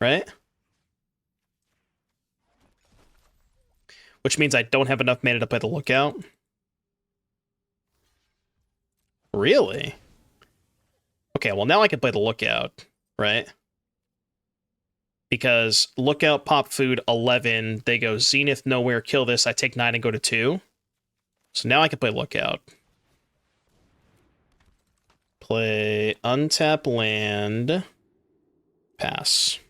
Right? Which means I don't have enough mana to play the Lookout. Really? Okay, well now I can play the Lookout, right? Because Lookout, pop food, 11, they go Zenith, nowhere, kill this, I take 9 and go to 2. So now I can play Lookout. Play untap land, pass.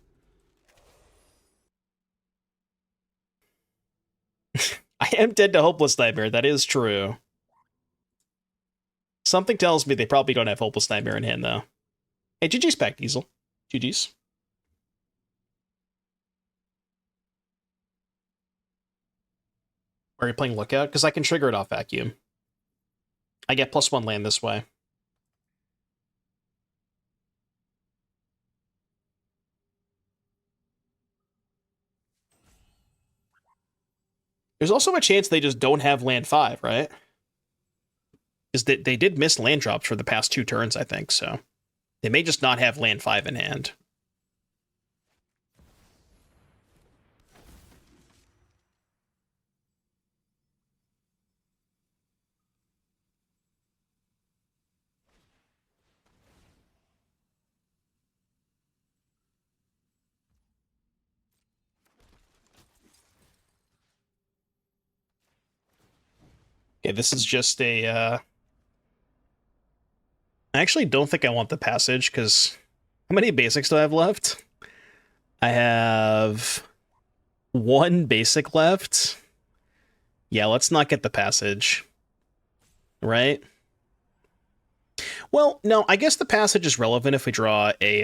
I am dead to Hopeless Nightmare, that is true. Something tells me they probably don't have Hopeless Nightmare in hand, though. Hey, GG's back, Diesel. GG's. Are you playing Lookout? Because I can trigger it off Vacuum. I get +1 land this way. There's also a chance they just don't have land 5, right? Because they did miss land drops for the past 2 turns, I think, so. They may just not have land 5 in hand. Okay, this is just a, I actually don't think I want the passage, because how many basics do I have left? I have one basic left. Yeah, let's not get the passage. Right? Well, no, I guess the passage is relevant if we draw a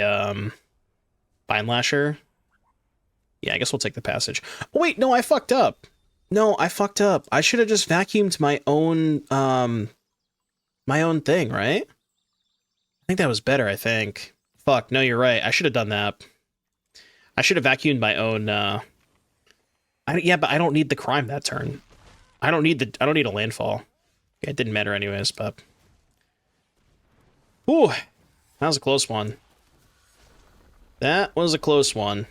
Vinelasher. Yeah, I guess we'll take the passage. Oh, wait, no, I fucked up. No, I fucked up. I should have just vacuumed my own thing, right? I think that was better, I think. Fuck, no, you're right. I should have done that. I should have vacuumed my own yeah, but I don't need the crime that turn. I don't need a landfall. Yeah, it didn't matter anyways, but ooh, that was a close one. That was a close one.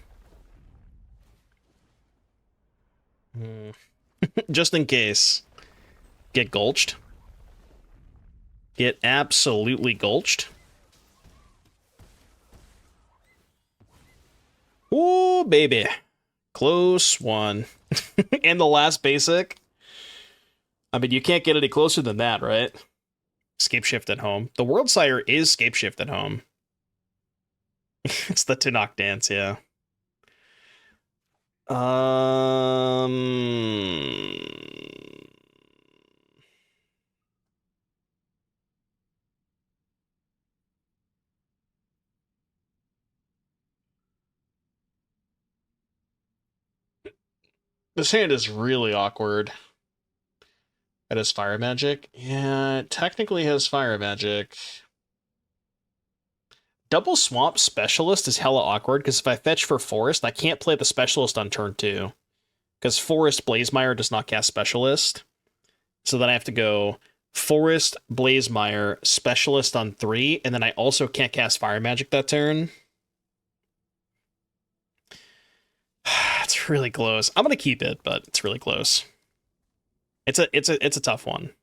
Just in case. Get gulched. Get absolutely gulched. Ooh, baby. Close one. And the last basic. I mean, you can't get any closer than that, right? SCAPESHIFT at home. The Worldsire is SCAPESHIFT at home. It's the Tannuk dance, yeah. This hand is really awkward. It has fire magic. Yeah, it technically has fire magic. Double Swamp Specialist is hella awkward, because if I fetch for Forest, I can't play the Specialist on turn 2. Because Forest Blazemire does not cast Specialist. So then I have to go Forest, Blazemire, Specialist on 3, and then I also can't cast Fire Magic that turn. It's really close. I'm gonna keep it, but it's really close. It's a tough one.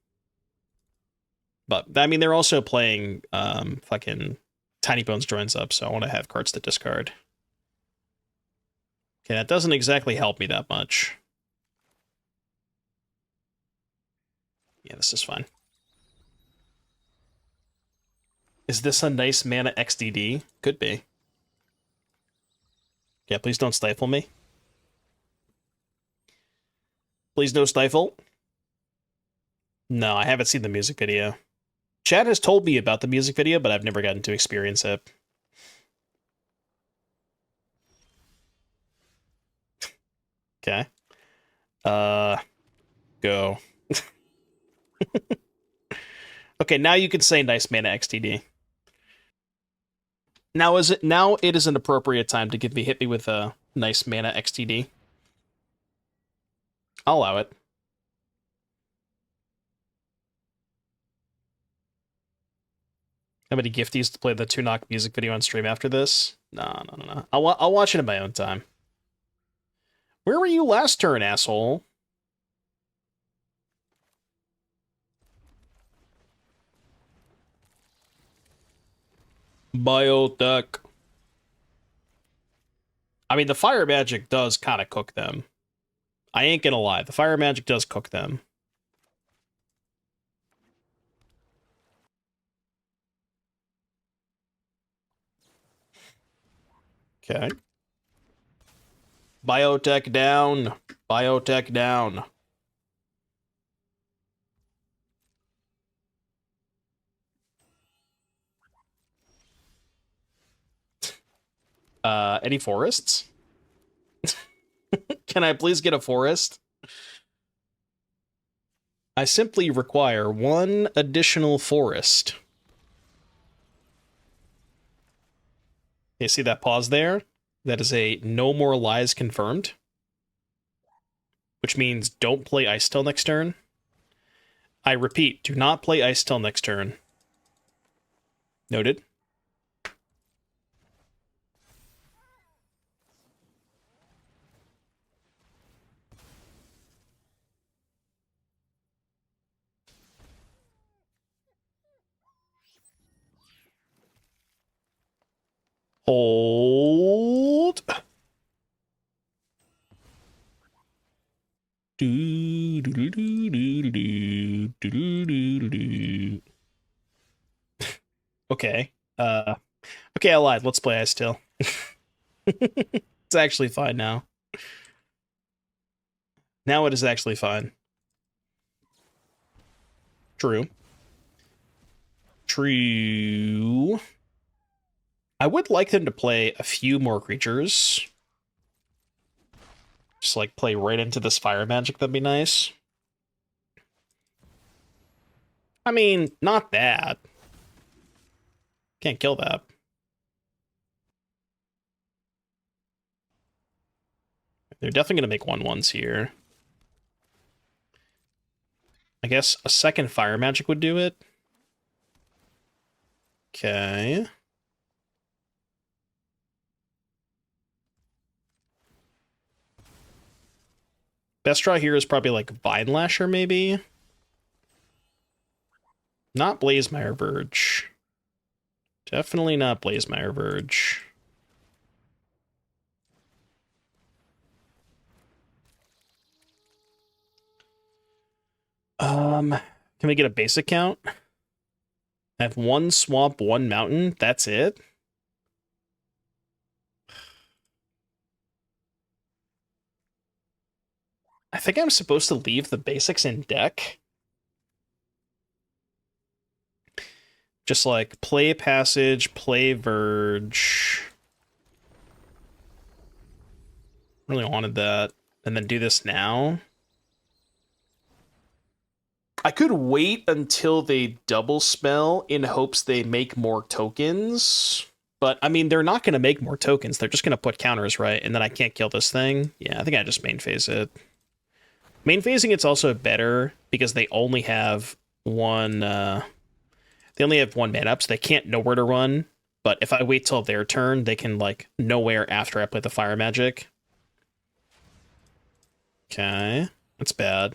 But I mean, they're also playing fucking Tiny Bones joins up, so I want to have cards to discard. Okay, that doesn't exactly help me that much. Yeah, this is fine. Is this a nice mana XDD? Could be. Yeah, please don't stifle me. Please no stifle. No, I haven't seen the music video. Chad has told me about the music video, but I've never gotten to experience it. Okay. Go. Okay, now you can say nice mana XTD. Now it is an appropriate time to hit me with a nice mana XTD. I'll allow it. How many gifties to play the Tannuk music video on stream after this? No. I'll watch it in my own time. Where were you last turn, asshole? Biotech. I mean, the fire magic does kind of cook them. I ain't gonna lie. The fire magic does cook them. Okay. Biotech down. Biotech down. Any forests? Can I please get a forest? I simply require one additional forest. You see that pause there? That is a no more lies confirmed. Which means don't play Icetill next turn. I repeat, do not play Icetill next turn. Noted. Hold. Okay. Okay, I lied. Let's play Icetill. It's actually fine now. Now it is actually fine. True. True. I would like them to play a few more creatures. Just like play right into this fire magic, that'd be nice. I mean, not that. Can't kill that. They're definitely going to make 1/1s here. I guess a second fire magic would do it. Okay. Best draw here is probably like Vinelasher, maybe? Not Blazemire Verge. Definitely not Blazemire Verge. Can we get a basic count? I have 1 swamp, 1 mountain. That's it? I think I'm supposed to leave the basics in deck. Just like play Passage, play Verge. Really wanted that. And then do this now. I could wait until they double spell in hopes they make more tokens. But, I mean, they're not going to make more tokens. They're just going to put counters, right? And then I can't kill this thing. Yeah, I think I just main phase it. Main phasing it's also better because they only have one... they only have 1 mana up, so they can't know where to run. But if I wait till their turn, they can, like, know where after I play the fire magic. Okay, that's bad.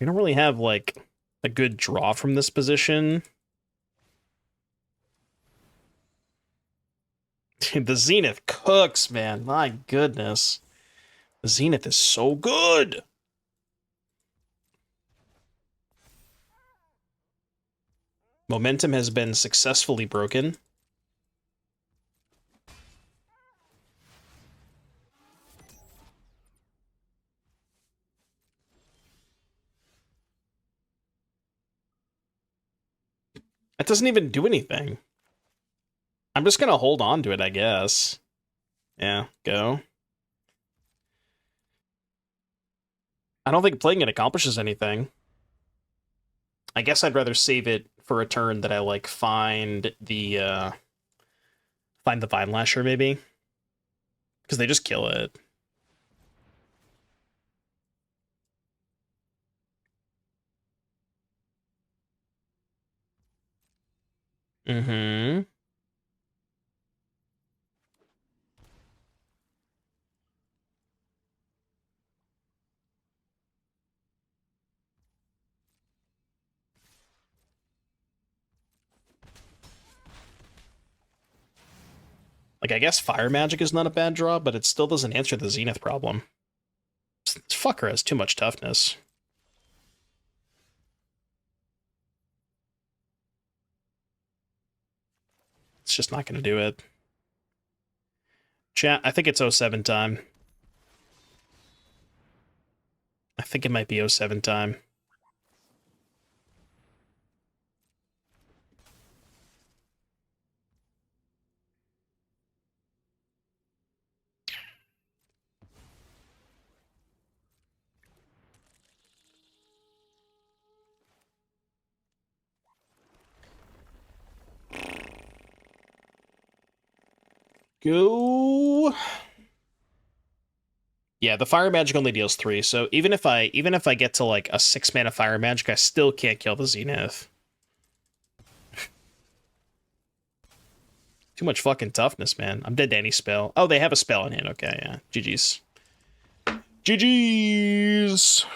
We don't really have, like, a good draw from this position. The Zenith cooks, man. My goodness. The Zenith is so good. Momentum has been successfully broken. It doesn't even do anything. I'm just gonna hold on to it, I guess. Yeah, go. I don't think playing it accomplishes anything. I guess I'd rather save it for a turn that I, like, find the Vinelasher, maybe. Because they just kill it. Mm-hmm. Like, I guess Fire Magic is not a bad draw, but it still doesn't answer the Zenith problem. This fucker has too much toughness. It's just not going to do it. Chat, I think it's 07 time. I think it might be 07 time. Go. Yeah, the fire magic only deals 3, so even if I get to like a 6 mana fire magic, I still can't kill the Zenith. Too much fucking toughness, man. I'm dead to any spell. Oh, they have a spell in hand. Okay, yeah. GG's. GG's.